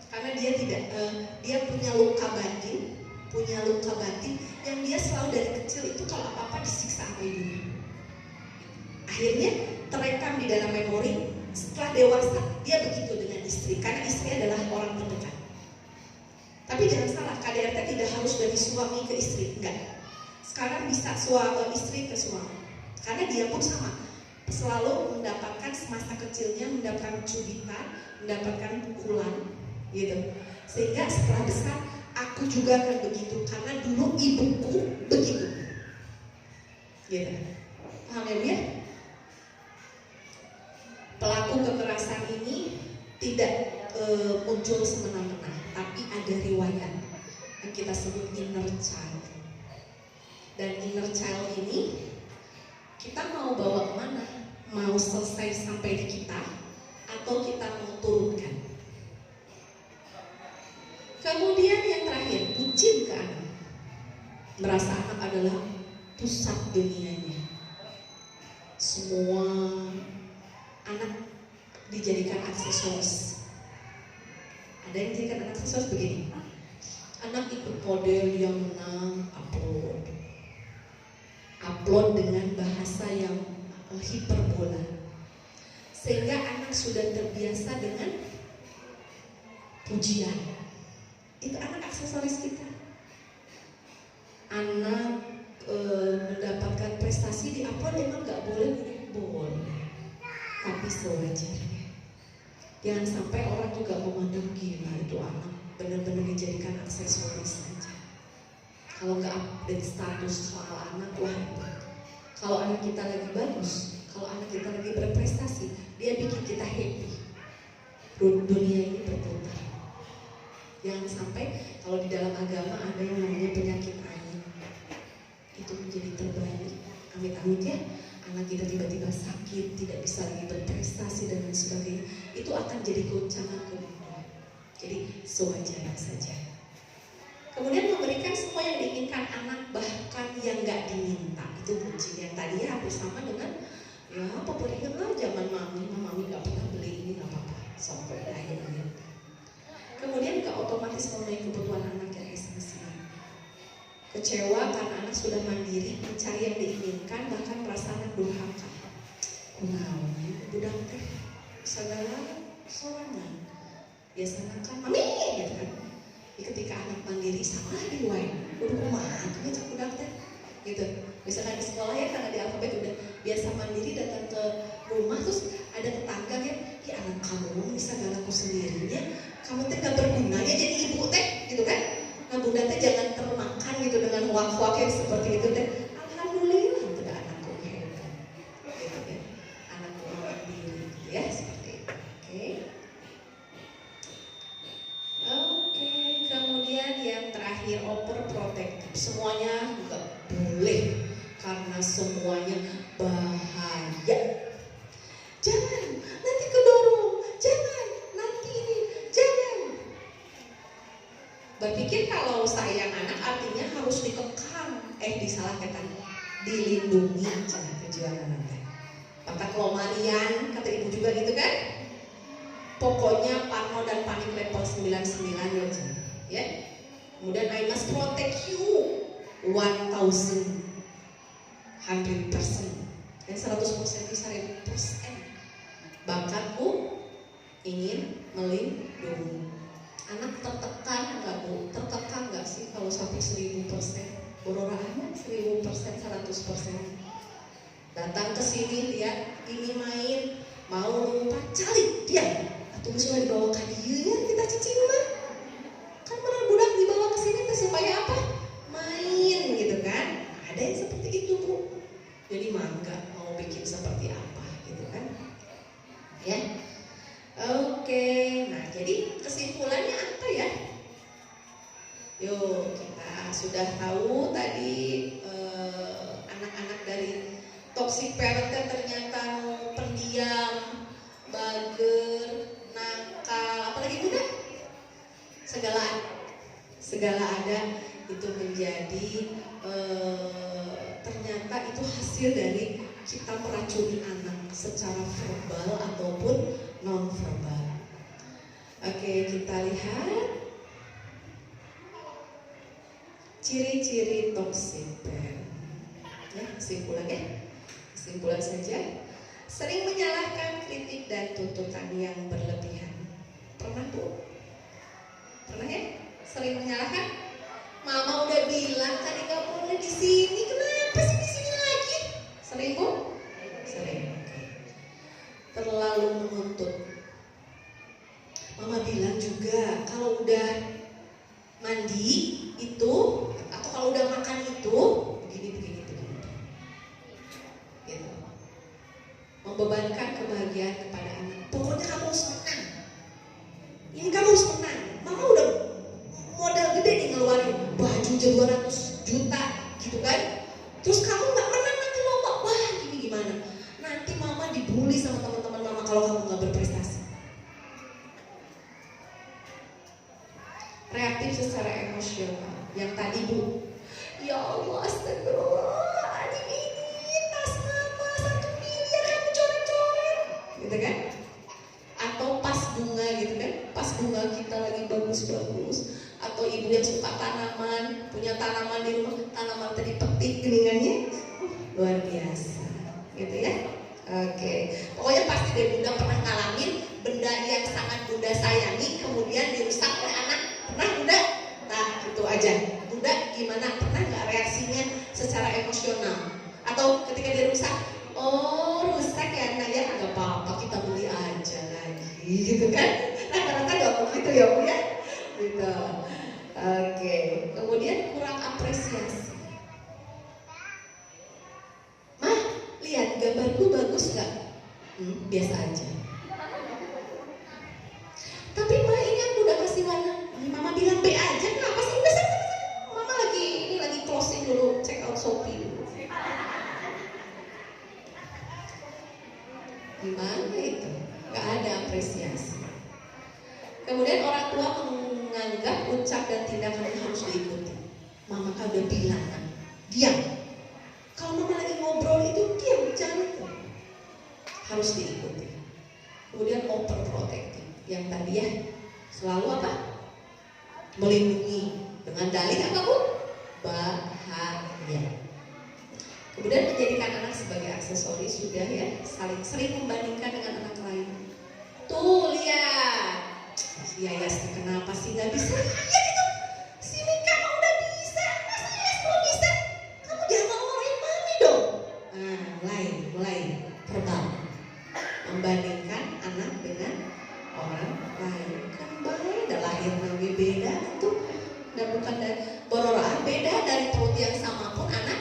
Karena dia tidak, dia punya luka batin yang dia selalu dari kecil itu kalau apa-apa disiksa sama ibunya. Akhirnya terekam di dalam memori. Setelah dewasa dia begitu dengan istri, karena istri adalah orang terdekat. Tapi jangan salah, KDRT tidak harus dari suami ke istri, enggak. Sekarang bisa istri ke suami, karena dia pun sama, selalu mendapatkan semasa kecilnya mendapatkan cubitan, mendapatkan pukulan, gitu. Sehingga setelah besar aku juga akan begitu, karena dulu ibuku begitu, gitu. Paham ya? pelaku kekerasan ini tidak muncul semena-mena, tapi ada riwayat yang kita sebut inner child. Dan inner child ini kita mau bawa kemana? Mau selesai sampai di kita atau kita mau turunkan? Kemudian yang terakhir, bucin ke anak. Merasa anak adalah pusat dunianya. Semua anak dijadikan aksesoris. Ada yang dijadikan anak aksesoris begini. Anak ikut model yang menang, upload dengan bahasa yang hiperbola, sehingga anak sudah terbiasa dengan pujian. Itu anak aksesoris kita. Anak mendapatkan prestasi di upload, emang nggak boleh? Boleh, tapi sewajarnya. Jangan sampai orang juga memandang gila itu anak benar-benar dijadikan aksesoris saja. Kalau nggak update status soal anak, wah. Kalau anak kita lagi bagus, kalau anak kita lagi berprestasi, dia bikin kita happy. Dunia ini berputar. Jangan sampai kalau di dalam agama ada yang namanya penyakit ain, itu menjadi terbalik. Amit-amit ya, anak kita tiba-tiba sakit, tidak bisa lagi berprestasi dan lain sebagainya. Itu akan jadi goncangan ke dunia. Jadi sewajarnya saja. Kemudian memberikan semua yang diinginkan anak, bahkan yang nggak diminta. Itu bucin yang tadi ya hampir sama dengan ya pemberian lah zaman mami nggak pernah beli ini, nggak apa-apa sampai akhirnya. Kemudian nggak otomatis memenuhi kebutuhan anak yang esensial. Kecewa karena anak sudah mandiri mencari yang diinginkan, bahkan merasa anak durhaka. Kunaunya budak teh segala sorangan. Biasanya kan mami gitu kan. Ketika anak mandiri sama di wae, udah kumaha tuh ngajak budak teh gitu. Misalkan di sekolah ya, karena di alfabet udah biasa mandiri, datang ke rumah terus ada tetangga kan, ya anak kamu bisa galaku sendirinya, kamu teh gak berguna ya jadi ibu teh gitu kan. Nah bunda teh jangan termakan gitu dengan hoak-hoak yang seperti itu teh. Alhamdulillah udah anakku hebat gitu kan, anakku mandiri gitu ya, seperti itu. Oke, kemudian yang terakhir overprotective. Semuanya nggak boleh karena semuanya bahaya. Jangan, nanti kedorong. Jangan, nanti ini. Jangan. Berpikir kalau sayang anak artinya harus dikekang. Disalahkan, dilindungi aja tujuan anak. Kata kelomarian, kata ibu juga gitu kan. Pokoknya parno dan panik level 99 aja, ya. Kemudian I must protect you 1,000%, dan 100% bisa 1000%. Bakatku ingin melindungi. Anak tertekan nggak bu? Tertekan nggak sih kalau sampai 1000%? Borora anak 1000%, 100%. Datang ke sini lihat ini main, mau cari dia. Tunggu sudah dibawa ke dia ya, kita cicing mah. Kan benar budak dibawa ke sini supaya apa? Main gitu kan. Nah, ada yang seperti itu bu. Jadi mangga mau bikin seperti apa gitu kan. Ya. Oke. Nah jadi kesimpulannya apa ya? Yuk kita sudah tahu tadi anak-anak dari toxic parent ternyata pendiam, bager, nakal, apalagi muda, segala ada itu menjadi ternyata itu hasil dari kita meracuni anak secara verbal ataupun non verbal. Oke, kita lihat ciri-ciri toxic parent. Ya, kesimpulan saja. Sering menyalahkan, kritik dan tuntutan yang berlebihan. Pernah bu? Pernah ya? Sering menyalahkan? Mama udah bilang tadi gak boleh di sini, kenapa sih di sini lagi? Sering bu? Sering. Terlalu menuntut. Mama bilang juga kalau udah mandi itu atau kalau udah makan itu begini. Gitu. membebankan kebahagiaan kepada anak. Pokoknya kamu harus menang. Ini kamu harus menang. Mama udah modal gede nih ngeluarin baju aja 200 juta gitu kan. Terus kamu nggak menang nanti lomba, wah gini gimana? Nanti mama dibully sama teman-teman mama kalau kamu nggak berprestasi. Reaktif secara emosional. Yang tadi Bu, ya Allah astagfirullah, adik ini tas mama 1 miliar kamu coret-coret, gitu kan? Atau pas bunga gitu kan? Pas bunga kita lagi bagus-bagus. Atau ibu yang suka tanaman, punya tanaman di rumah, tanaman tadi petik geningannya, luar biasa, gitu ya. Oke, pokoknya pasti deh Bunda pernah ngalamin benda yang sangat Bunda sayangi kemudian dirusak oleh anak. Pernah Bunda? Nah itu aja. Bunda gimana? Pernah nggak reaksinya secara emosional? Atau ketika dia rusak, oh rusak ya nah ya nggak apa-apa kita beli aja lagi, gitu kan? Rata-rata nggak begitu ya Bu ya? Gitu. Oke. Kemudian kurang apresiasi. Mah, lihat gambarku bagus nggak? Biasa aja. Tapi Ma ini aku udah kasih warna. Mama bilang B aja, kenapa sih? Udah sana. Mama lagi closing dulu, check out Shopee dulu. Gimana itu? Gak ada apresiasi. Kemudian orang tua menganggap ucap dan tindakan harus diikuti. Mama kan udah bilang kan, diam. Kalau mama lagi ngobrol itu diam, jangan itu. Harus diikuti. Kemudian overprotective. Yang tadi ya, selalu apa? Melindungi dengan dalih apa Bu? Bahagia. Kemudian menjadikan anak sebagai aksesoris sudah ya, sering membandingkan dengan anak lain. Tuh lihat, si Yayas kenapa sih nggak bisa? Lihat itu, si Mika mah udah bisa, masa Yayas belum bisa? Kamu jangan ngomongin mami dong. Nah, mulai verbal, membandingkan anak dengan orang lain. Kan beda, lahir nabi beda tuh, dan bukan dari bororaan beda, dari perut yang sama pun anak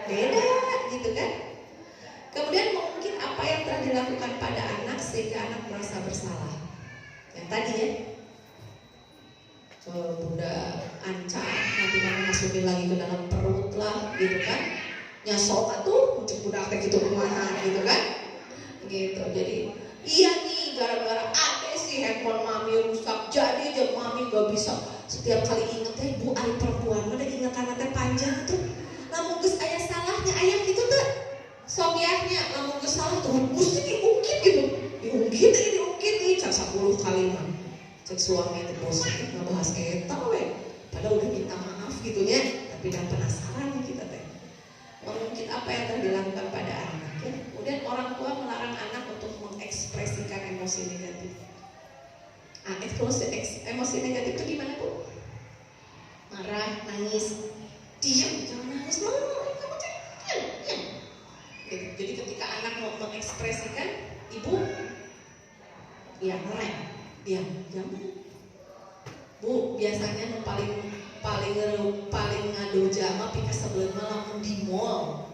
beda, gitu kan? Kemudian mungkin apa yang telah dilakukan pada anak sehingga anak merasa bersalah. Yang tadi ya, Bunda ancam nanti mama masukin lagi ke dalam perut lah, gitu kan? Nyasok tuh, ucap budak teh gitu kemana, gitu kan? Gitu. Jadi iya nih, gara-gara ada sih handphone mami rusak, jadi aja mami gak bisa setiap kali inget ya Bu ari perempuan, mana ingatan teh panjang tuh. Lamun geus aya salahnya ayah gitu tuh. Sobiahnya lamun geus salah tuh mesti diungkit gitu. Diungkit nih 10 kali mah. Cek suami itu bos ngabahas eta we. Padahal udah minta maaf gitu ya, tapi dan penasaran kita teh. Mungkin apa yang telah dilakukan pada anak ya. Kemudian orang tua melarang anak untuk mengekspresikan emosi negatif. Emosi negatif itu gimana Bu? Marah, nangis, diam, jangan nangis, kamu diam. Gitu. Jadi ketika anak mau mengekspresikan, ibu, ya mulai, diam, jangan. Bu, biasanya yang paling ngadu jama pika sebelumnya langsung di mall.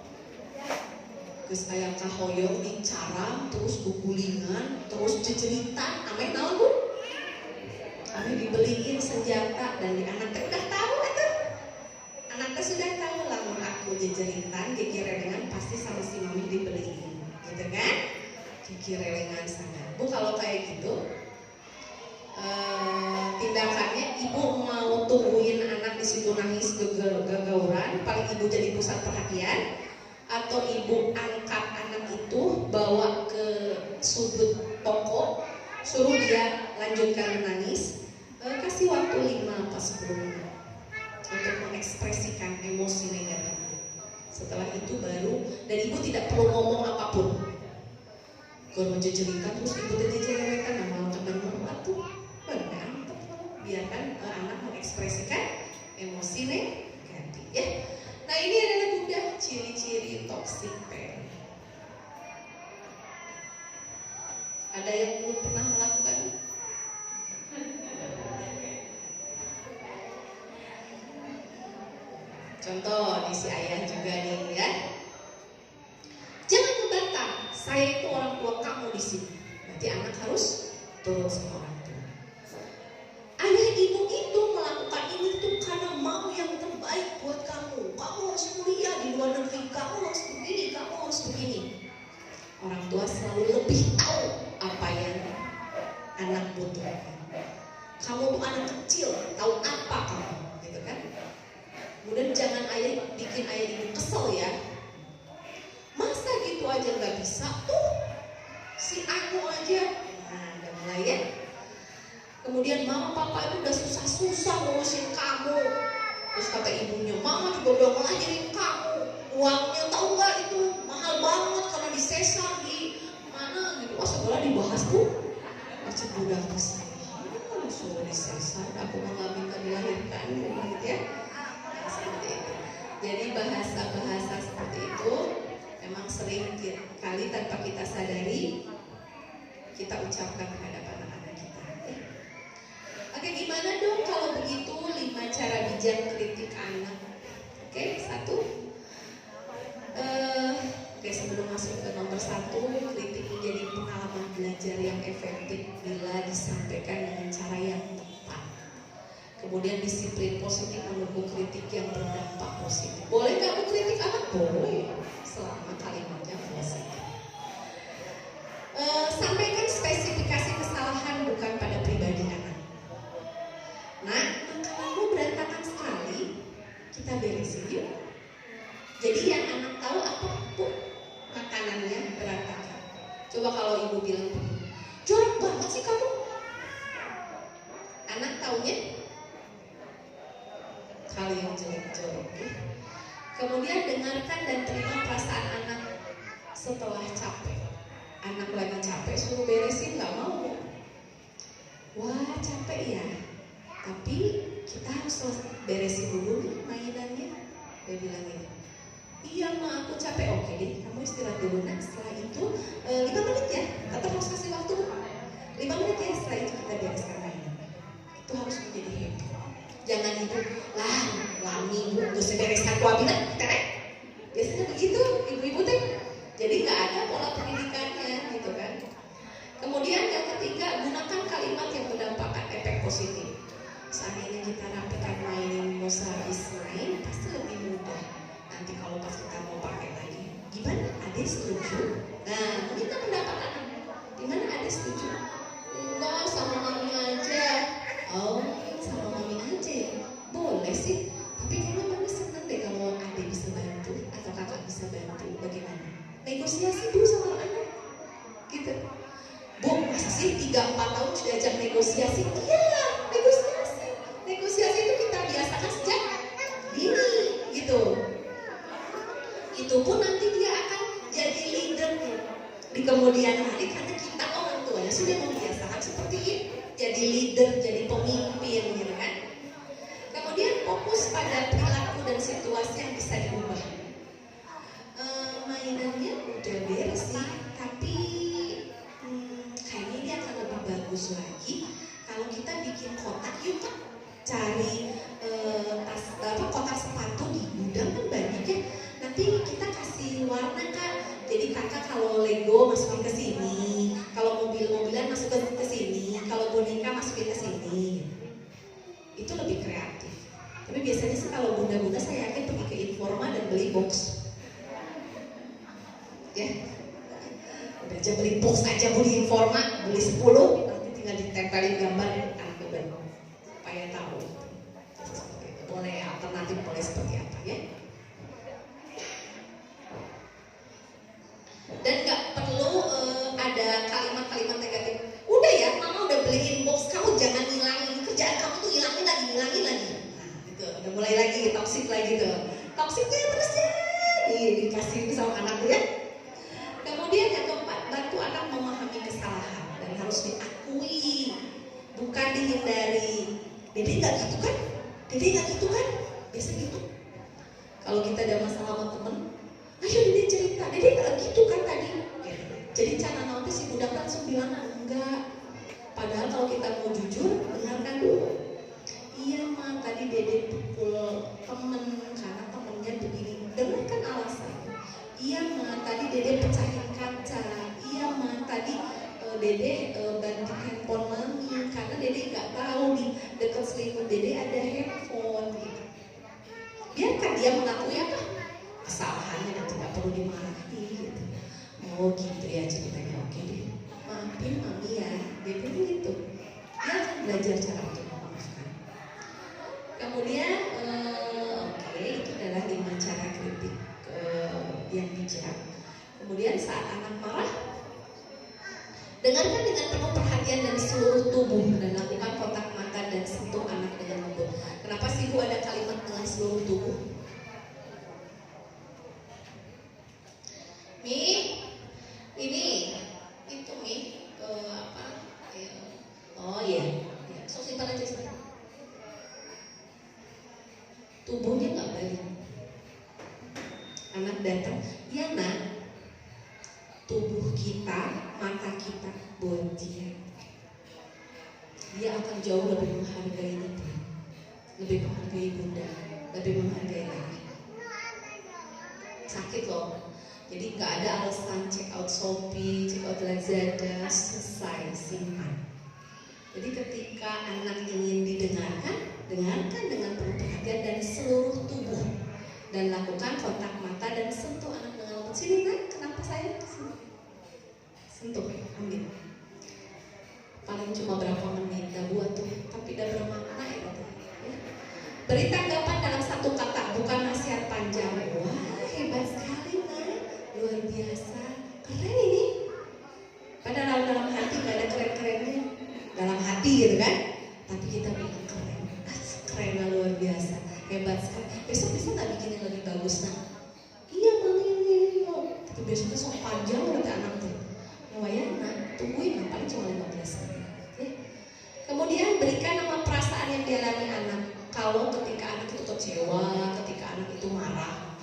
Geus aya kahoyong di carang, terus gugulingan, terus ceceritan, ame naon Bu? Ame dibeliin senjata dan di anak teh udah tahu itu. Anak teh sudah tahu lamun aku jejeritan, gegerelengan pasti sama si mami dibeliin, gitu kan? Gegerelengan sangat. Bu kalau kayak gitu, tindakannya ibu mau tungguin anak di situ nangis gagauran, paling ibu jadi pusat perhatian, atau ibu angkat anak itu bawa ke sudut toko, suruh dia lanjutkan menangis, kasih waktu 5 atau 10 menit untuk mengekspresikan emosi negatif. Setelah itu baru, dan ibu tidak perlu ngomong apapun. Kalau menjejerikan terus ibu terjejerekan nama teman-teman tuh, benar. Biarkan anak mengekspresikan emosi negatif ya. Nah ini adalah Bunda ciri-ciri toxic parent. Ada yang belum pernah melakukan? Contoh di si ayah juga nih ya. Jangan membantah, saya itu orang Berarti anak harus turut sama orang tua. Ayah ibu itu melakukan ini tuh karena mau yang terbaik buat kamu. Kamu harus kuliah di luar negeri, kamu harus begini, kamu harus begini. Orang tua selalu lebih tahu apa yang anak butuhkan. Kamu tuh anak kecil, tahu apa kamu, gitu kan? Kemudian jangan bikin ayah ibu kesel ya. Masa gitu aja nggak bisa tuh? Si aku aja, nah udah mulai ya. Kemudian mama papa itu udah susah-susah ngurusin kamu. Terus kata ibunya, mama juga udah ngelajarin kamu. Uangnya tahu nggak itu mahal banget karena disesar di mana gitu. Wah sekolah dibahas tuh. Macam budak besar. Suruh disesar, aku nggak minta dilahirkan, gitu ya. Nah, seperti itu. Jadi bahasa-bahasa seperti itu memang sering kali tanpa kita sadari kita ucapkan terhadap anak-anak kita. Ya. Oke, gimana dong kalau begitu 5 cara bijak kritik anak? Oke, 1. Oke, sebelum masuk ke nomor 1, kritik menjadi pengalaman belajar yang efektif bila disampaikan dengan cara yang tepat. Kemudian disiplin positif menunggu kritik yang berdampak positif. Boleh kamu kritik anak? Boleh, selama kalimatnya positif. Sampaikan spesifikasi kesalahan bukan pada pribadi anak. Nah, makananmu berantakan sekali, kita beresin yuk. Jadi yang anak tahu apa bu? Makanannya berantakan. Coba kalau ibu bilang, jorok banget sih kamu. Anak taunya hal yang jelek-jelek. Kemudian dengarkan dan terima perasaan anak setelah capek. Anak lagi capek suruh beresin nggak mau. Wah capek ya. Tapi kita harus beresin dulu nih mainannya. Dia bilang gitu. Iya ma aku capek. Oke deh kamu istirahat dulu. Nah setelah itu 5 menit ya. Tetap harus kasih waktu 5 menit ya. Setelah itu kita bereskan mainan. Itu harus menjadi happy. Jangan itu lami terus bereskan kuabinan. Biasanya begitu ibu-ibu teh. Jadi nggak ada pola pendidikannya gitu kan. Kemudian yang ketiga, gunakan kalimat yang berdampak efek positif. Seandainya kita rapikan mainin Musa Ismail, pasti lebih mudah. Nanti kalau pas kita mau pakai lagi, gimana? Adik setuju? Nah, kita pendapat anak. Gimana adik setuju? Enggak, sama mami aja. Oh, sama mami aja. Boleh sih. Tapi kayaknya mami seneng deh kalau adik bisa bantu atau kakak bisa bantu. Bagaimana? Negosiasi dulu sama anak. Gitu. Bu, masa sih 3-4 tahun sudah ajak negosiasi? Iya, negosiasi. Negosiasi itu kita biasakan sejak dini, gitu. Itu pun nanti dia akan jadi leader di kemudian hari karena kita orang tuanya sudah membiasakan seperti itu. Jadi leader, jadi pemimpin, gitu kan. Kemudian fokus pada perilaku dan situasi yang bisa diubah. Mainannya udah beres sih, tapi kayaknya ini akan lebih bagus lagi kalau kita bikin kotak yuk Kak. Cari kotak sepatu di gudang kan banyak ya. Nanti kita kasih warna Kak. Jadi kakak kalau Lego masukin ke sini, kalau mobil-mobilan masukin ke sini, kalau boneka masukin ke sini. Itu lebih kreatif. Tapi biasanya sih kalau bunda-bunda saya yakin pergi ke Informa dan beli box. Ya. Udah aja beli box aja, beli Informa, beli 10, nanti tinggal ditempelin gambar anak beban supaya tahu. Boleh alternatif boleh seperti apa ya? Dan nggak perlu ada kalimat-kalimat negatif. Udah ya, mama udah beliin box, kamu jangan ngilangin kerjaan kamu tuh ngilangin lagi. Nah, gitu. Udah mulai lagi toksik lagi tuh. Toksiknya terus dikasih sama anak tuh ya. Kemudian yang keempat, bantu anak memahami kesalahan dan harus diakui, bukan dihindari. Dede nggak gitu kan? Dede nggak gitu kan? Biasa gitu. Kalau kita ada masalah sama temen, ayo Dede cerita. Dede nggak gitu kan tadi? Jadi cara nanti si budak langsung bilang enggak. Padahal kalau kita mau jujur, dengarkan dulu. Iya ma, tadi Dede pukul temen karena temennya begini. Dengarkan alasan. Iya ma, tadi Dede pecahin kaca. Iya ma, tadi Dede banting handphone mami karena Dede nggak tahu di dekat selimut Dede ada handphone gitu. Biarkan dia mengakui apa kesalahannya dan tidak perlu dimarahi gitu. Oh gitu ya ceritanya, oke deh. Maafin mami ya, Dede gitu. Dia akan belajar cara untuk memaafkan. Kemudian oke, itu adalah 5 cara kritik yang bijak. Kemudian saat anak marah, dengarkan dengan penuh perhatian dan seluruh tubuh dan lakukan kontak mata dan sentuh anak dengan lembut. Kenapa sih Bu ada kalimat dengan seluruh tubuh? Mi, ini itu Mi apa? Oh iya, so simpan aja sih. Tubuhnya nggak balik. Anak datang, ya nak. Tubuh kita, mata kita buat dia. Dia akan jauh lebih menghargai itu, lebih menghargai bunda, lebih menghargai ayah. Sakit loh. Jadi nggak ada alasan check out Shopee, check out Lazada, selesai, simpan. Jadi ketika anak ingin didengarkan, dengarkan dengan penuh perhatian dan seluruh tubuh, dan lakukan kontak mata dan sentuh anak dengan lembut. Sini nak, kenapa saya sini? Sentuh, ambil. Paling cuma berapa menit, dah buat tuh, tapi dah bermakna ya katanya. Ya. Beri tanggapan dalam 1 kata, bukan nasihat panjang. Wah hebat sekali nak, luar biasa, keren ini. Padahal dalam hati nggak ada keren-kerennya, dalam hati gitu kan. Tapi kita bilang keren, keren luar biasa, hebat sekali. Besok bisa nggak bikin yang lebih bagus nak? Iya mami ini, tapi besoknya sok panjang berarti anak tuh. Lumayan nak, tungguin paling cuma 15 menit. Ya. Kemudian berikan nama perasaan yang dialami anak. Kalau ketika anak itu kecewa, ketika anak itu marah,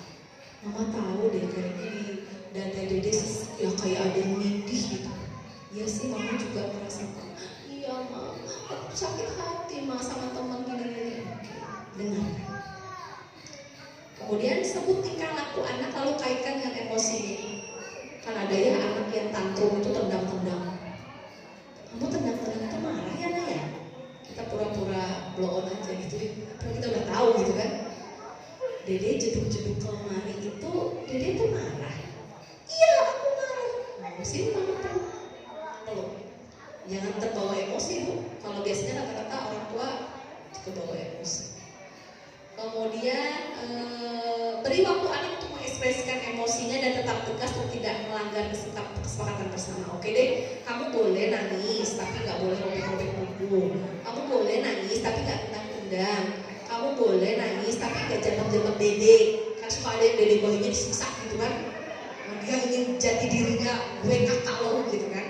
mama tahu deh kayaknya di dada Dede ya kayak ada yang nindih gitu. Iya sih mama juga merasakan. Iya ma, aku sakit hati ma sama teman gini-gini. Dengar. Kemudian sebut tingkah laku anak lalu kaitkan dengan emosinya. Kan ada ya anak yang tantrum itu tendang-tendang. Kamu tendang-tendang itu marah ya nak ya? Kita pura-pura blow on aja gitu. Padahal kita udah tahu gitu kan. Dede jeduk-jeduk ke lemari itu, Dede itu marah. Iya aku marah. Mau sini mama peluk. Jangan terbawa emosi Bu. Kalau biasanya rata-rata orang tua kebawa emosi. Kemudian beri waktu anak untuk mengekspresikan emosinya dan tetap tegas untuk tidak melanggar kesepakatan bersama. Oke deh, kamu boleh nangis tapi nggak boleh robek-robek buku. Kamu boleh nangis tapi nggak tendang-tendang. Kamu boleh nangis tapi nggak jambak-jambak Dede. Kan suka ada yang Dede boynya disiksa gitu kan. Dia ingin jati dirinya gue kakak lo gitu kan.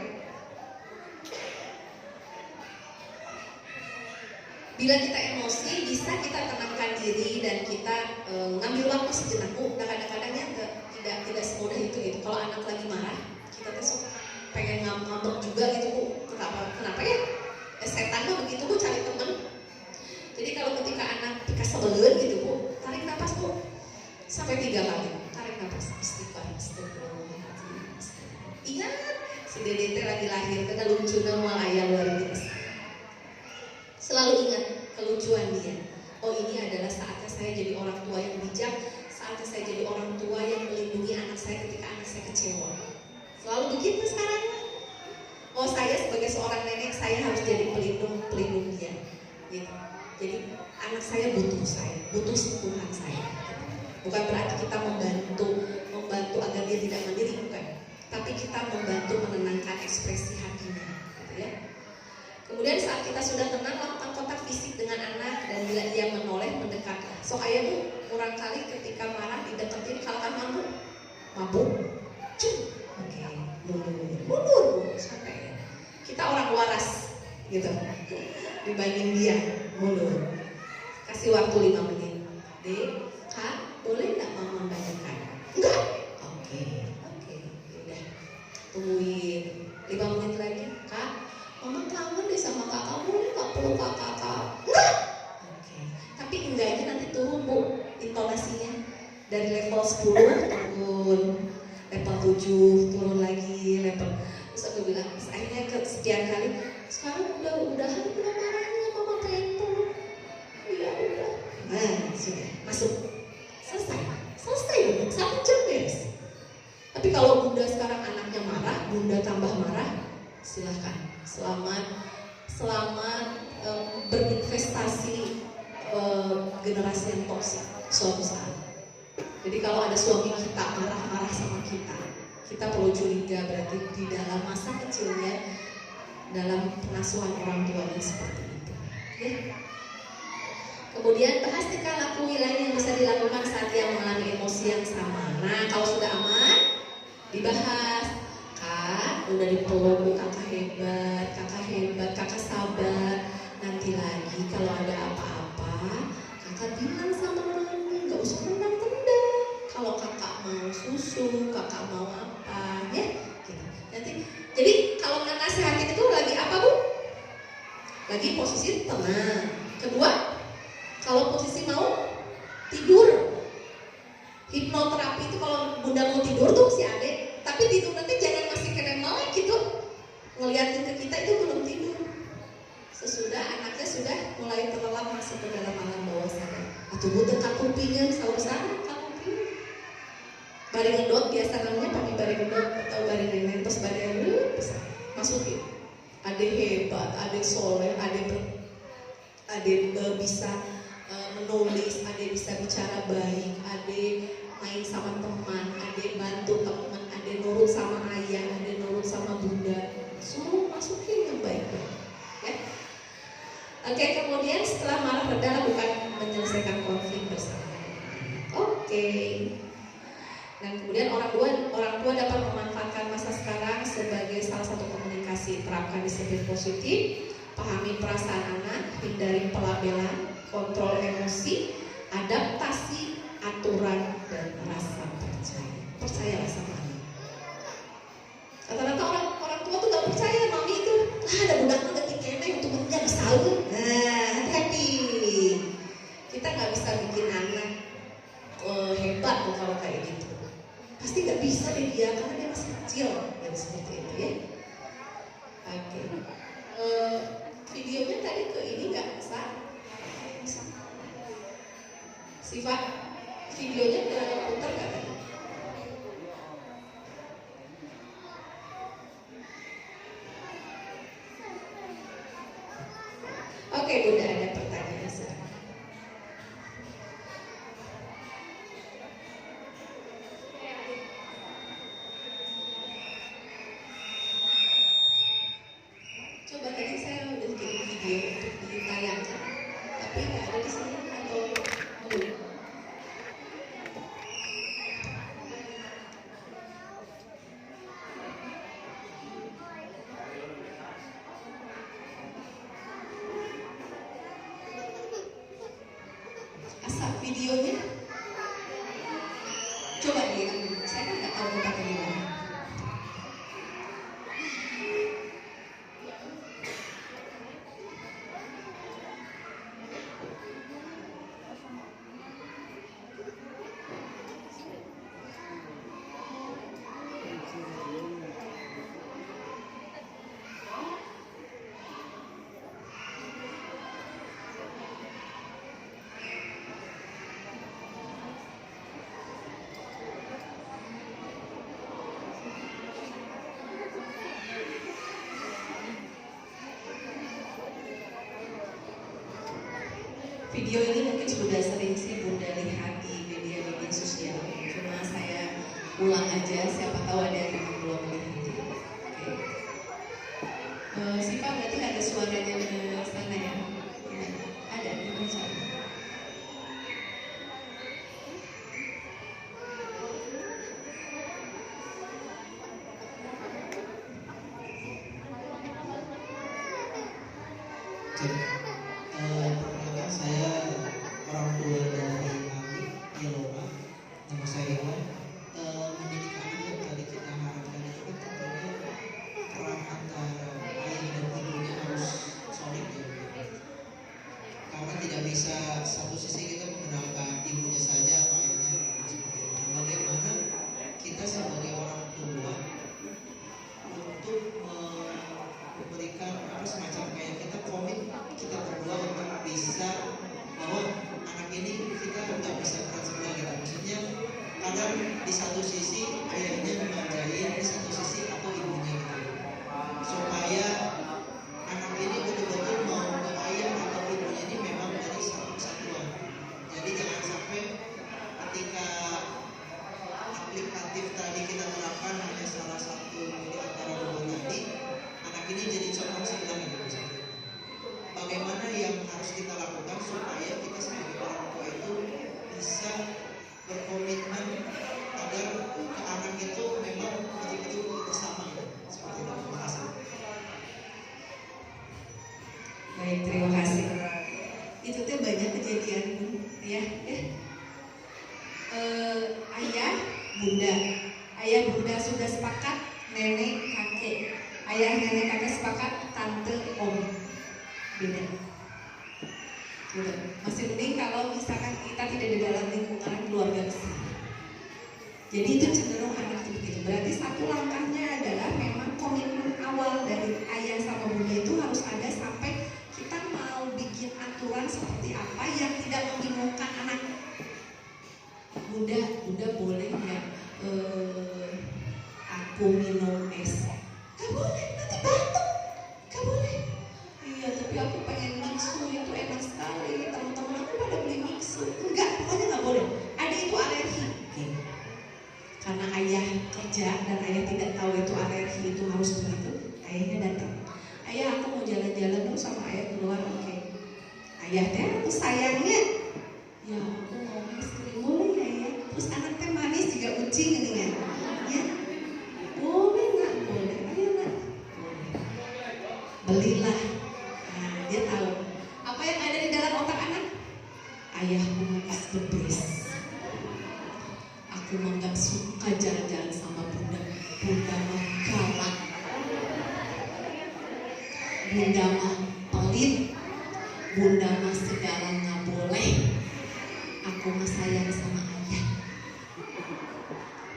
Bila kita emosi, bisa kita tenangkan diri dan kita ngambil waktu sejenak. Kadang-kadangnya tidak semudah itu gitu. Kalau anak lagi marah, kita tuh pengen ngambek juga gitu Bu. Kenapa ya? Setan mah begitu Bu, cari teman. Jadi kalau ketika anak sebelun gitu Bu, tarik nafas Bu sampai 3 kali. Tarik nafas, istighfar, astagfirullahaladzim. Ingat, si Dede lagi lahir, kita lucu nama ayah luar biasa. Selalu ingat kelucuan dia. Oh ini adalah saatnya saya jadi orang tua yang bijak. Saatnya saya jadi orang tua yang melindungi anak saya ketika anak saya kecewa. Selalu begitu sekarang. Oh saya sebagai seorang nenek, saya harus jadi pelindung dia. Gitu. Jadi anak saya butuh sentuhan saya. Bukan berarti kita membantu agar dia tidak mandiri, bukan. Tapi kita membantu menenangkan ekspresi hatinya. Gitu ya. Kemudian saat kita sudah tenang, lakukan kontak fisik dengan anak dan bila dia menoleh, mendekatlah. So ayah Bu, kurang kali ketika marah dideketin, kalau kan mabuk, oke, mundur Bu, sampai kita orang waras, gitu, dibanding dia, mundur. Kasih waktu 5 menit. Dek, Kak, boleh nggak mama bantukan? Enggak. Oke, udah, tungguin 5 menit lagi, Kak. Mama kangen deh sama kakak, boleh gak peluk kakak? Enggak! Oke. Tapi enggaknya nanti turun Bu, intonasinya. Dari level 10 turun, level 7 turun lagi, level Terus aku bilang, akhirnya sekian kali, sekarang udahan belum marahnya mama pengen. Iya udah. Nah sudah masuk, selesai udah 1 jam beres. Tapi kalau bunda sekarang anaknya marah, bunda tambah marah, silahkan. Selamat berinvestasi generasi yang toksik suatu saat. Jadi kalau ada suami kita marah-marah sama kita perlu curiga, berarti di dalam masa kecilnya, dalam pengasuhan orang tuanya seperti itu. Ya. Kemudian bahas tingkah laku lain yang bisa dilakukan saat dia mengalami emosi yang sama. Nah kalau sudah aman, dibahas. Kak, udah dipeluk, kakak hebat, kakak sabar. Nanti lagi kalau ada apa-apa, kakak bilang sama mami, gak usah tendang-tendang. Kalau kakak mau susu, kakak mau apa, ya gitu. Nanti, jadi kalau nasihatin itu lagi apa bu? Lagi posisi tenang. Kedua, kalau posisi mau tidur, hipnoterapi itu kalau bunda mau tidur tuh si adek, tapi tidur nanti jangan masih kena melek gitu, ngeliatin ke kita itu belum tidur. Sesudah anaknya sudah mulai terlelap masuk ke dalam alam bawah sadar. Atau butuh kapupingan sahur-sahur kapupingan. Bari ngedot biasa namanya pakai bari ngedot atau bari nenek terus bari bisa masukin. Ade hebat, ade soleh, ade bisa menulis, ade bisa bicara baik, ade main sama teman, ade bantu teman, ade nurut sama ayah, ade nurut sama bunda. Suruh masukin yang baik-baik. Ya. Oke, kemudian setelah marah reda lakukan menyelesaikan konflik bersama. Oke. Dan kemudian orang tua dapat memanfaatkan masa sekarang sebagai salah satu komunikasi. Terapkan disiplin positif, pahami perasaan anak, hindari pelabelan, kontrol emosi, adaptasi, aturan, dan rasa percaya. Percayalah sama anak. Rata-rata orang tua tuh gak percaya mami itu. Ada budaknya detik kene untuk menjadi sahur. Nah, hati-hati. Kita gak bisa bikin anak hebat loh kalau kayak gitu. Pasti gak bisa deh dia karena dia masih kecil. Dan seperti itu ya. Oke. Videonya tadi ke ini gak bisa. Sifat videonya ke putar gak tadi? Oke, Bunda ada pertanyaan sekarang. Coba tadi saya udah bikin video untuk ditayangkan, tapi nggak ada di sini atau belum? Asal videonya coba dilihat, saya kan nggak tahu tempatnya di mana. Video ini mungkin sudah sering sih Bunda lihat di media-media sosial. Cuma saya ulang aja, siapa tahu ada yang belum melihat. Oke. Sipa berarti ada suaranya di sana ya? Ada di sana. Perkenalkan saya orang tua dari Abi Yeloma, nama saya Iwan. Mendidik anak yang tadi kita harapkan itu kan tentunya peran antara ayah dan ibunya harus solid ya. Karena tidak bisa satu sisi kita mengandalkan ibunya saja atau ayahnya seperti itu. Bagaimana kita sebagai orang tua untuk Baik, terima kasih. Itu tuh banyak kejadian ya. Ayah bunda sudah sepakat, nenek kakek, ayah nenek kakek sepakat, tante om, beda. Gitu. Masih mending kalau misalkan kita tidak di dalam lingkungan keluarga besar. Jadi itu cenderung anak begitu. Berarti satu langkahnya adalah memang komitmen awal dari ayah sama bunda itu harus ada sampai kita mau bikin aturan seperti apa yang tidak membingungkan anak. Bunda boleh nggak aku minum es? Gak boleh, nanti batuk. Gak boleh. Iya, tapi aku pengen mixu, itu enak sekali. Teman-teman aku pada beli mixu. Enggak, pokoknya nggak boleh. Ada itu alergi. Karena ayah kerja dan ayah tidak tahu itu alergi itu harus begitu. Ayahnya datang. Ayah, aku mau jalan-jalan dong sama ayah keluar. Oke. Ayahnya aku sayangnya. Ya, aku mau es krim boleh ya ya. Terus anak teh manis juga kucing ini kan. Ya. Boleh nggak? Boleh. Ayo nggak? Belilah. Nah, dia tahu. Apa yang ada di dalam otak anak? Ayahku manis the best. Aku mah gak suka jalan-jalan sama bunda. Bunda mah galak. Bunda mah pelit. Bunda mah segala gak boleh. Aku mah sayang sama ayah.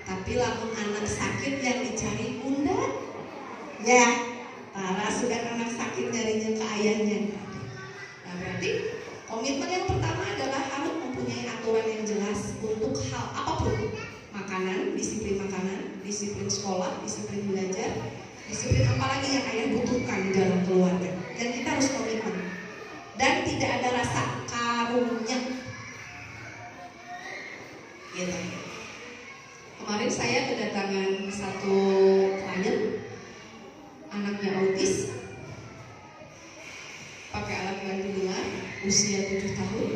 Tapi lamun anak sakit yang dicari bunda. Ya, para sudah anak sakit nyarinya ke ayahnya. Nah berarti komitmen yang pertama adalah harus mempunyai aturan yang jelas untuk hal apapun. Makanan, disiplin sekolah, disiplin belajar, disiplin apalagi yang ayah butuhkan di dalam keluarga. Dan kita harus komitmen. Dan tidak ada rasa karunya. Gitu. Kemarin saya kedatangan satu klien, anaknya autis, pakai alat bantu dengar, usia 7 tahun,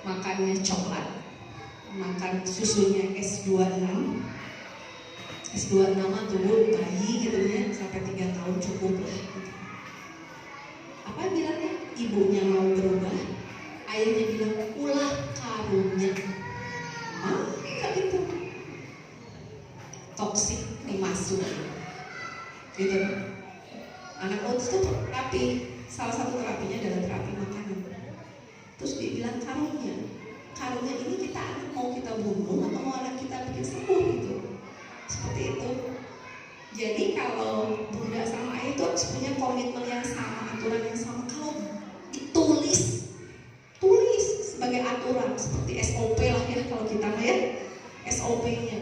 makannya coklat, makan susunya S26 tuh bayi gitu ya, sampai 3 tahun cukup lah gitu. Apa bilangnya? Ibunya mau berubah, ayahnya bilang ulah karunya. Enggak gitu, toksik dimasuk gitu. Anak autis tuh terapi, salah satu terapinya adalah terapi makanan. Terus dia bilang karunya ini kita mau kita bunuh atau mau anak kita bikin sembuh gitu. Seperti itu. Jadi kalau bunda sama ayah itu harus punya komitmen yang sama, aturan yang sama. Kalau ditulis, tulis sebagai aturan seperti SOP lah ya kalau kita mah ya, SOP-nya.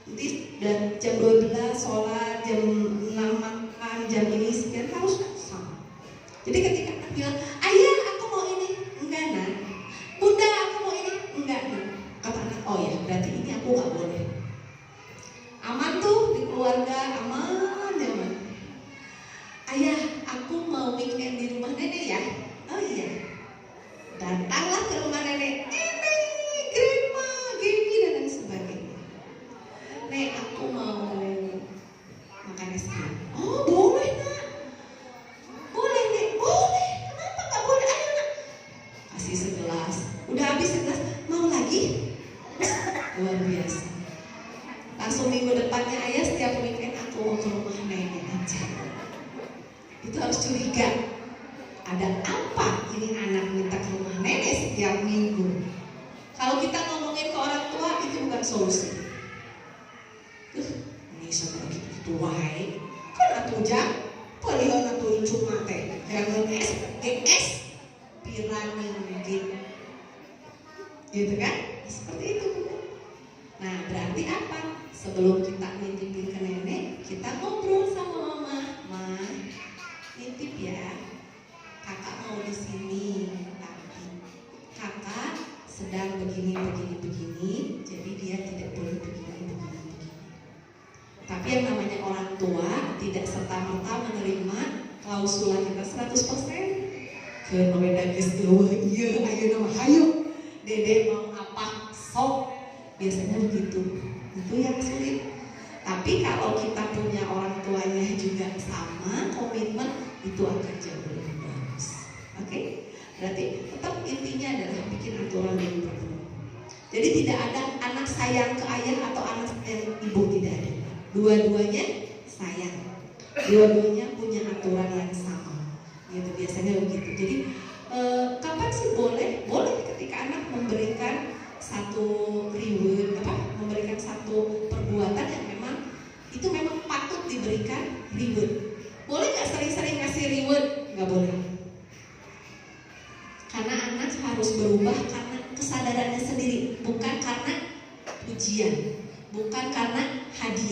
Nanti dan jam 12 sholat, jam 6 makan, jam ini sekian harus sama. Jadi ketika anak bilang, ayah aku mau ini, enggak nak. Bunda aku mau ini, enggak nak. Kata anak, oh ya berarti ini aku gak boleh. Aman tuh di keluarga, aman. Ayah aku mau weekend di rumah nenek ya. Oh iya. Datanglah ke rumah nenek, grandma, gini dan lain sebagainya. Nek aku mau makan es krim. Oh boleh nak. Boleh nek, boleh. Kenapa gak boleh? Ayo nak. Kasih segelas. Udah habis segelas, mau lagi? Luar biasa. Langsung minggu depannya ayah setiap weekend aku mau ke rumah nenek aja. Itu harus curiga. Ada apa ini anak minta ke rumah nenek setiap minggu? Kalau kita ngomongin ke orang tua itu bukan solusi. Ini seperti itu wae. Kan atuh jam, palihan atuh cuma teh. Yang GS piramid. Gitu kan? Seperti itu. Nah, berarti apa? Sebelum kita nitipin ke nenek, kita ngobrol sama mama. Ma, nitip ya. Kakak mau di sini, tapi kakak sedang begini. Jadi dia tidak boleh begini. Tapi yang namanya orang tua tidak serta-merta menerima klausula kita 100%. Ke beda geus iya, ayo nama hayo. Dede mau apa? Sok. Biasanya begitu. Itu yang sulit. Tapi kalau kita punya orang tuanya juga sama komitmen, itu akan jauh lebih bagus. Oke? Berarti tetap intinya adalah bikin aturan yang berdua. Jadi tidak ada anak sayang ke ayah atau anak sayang ibu, tidak ada. Dua-duanya sayang. Dua-duanya punya aturan yang sama. Gitu biasanya begitu. Jadi kapan sih boleh? Boleh ketika anak memberikan satu reward, memberikan satu perbuatan yang memang patut diberikan reward. Boleh nggak sering-sering ngasih reward? Nggak boleh. Karena anak harus berubah karena kesadarannya sendiri, bukan karena pujian, bukan karena hadiah.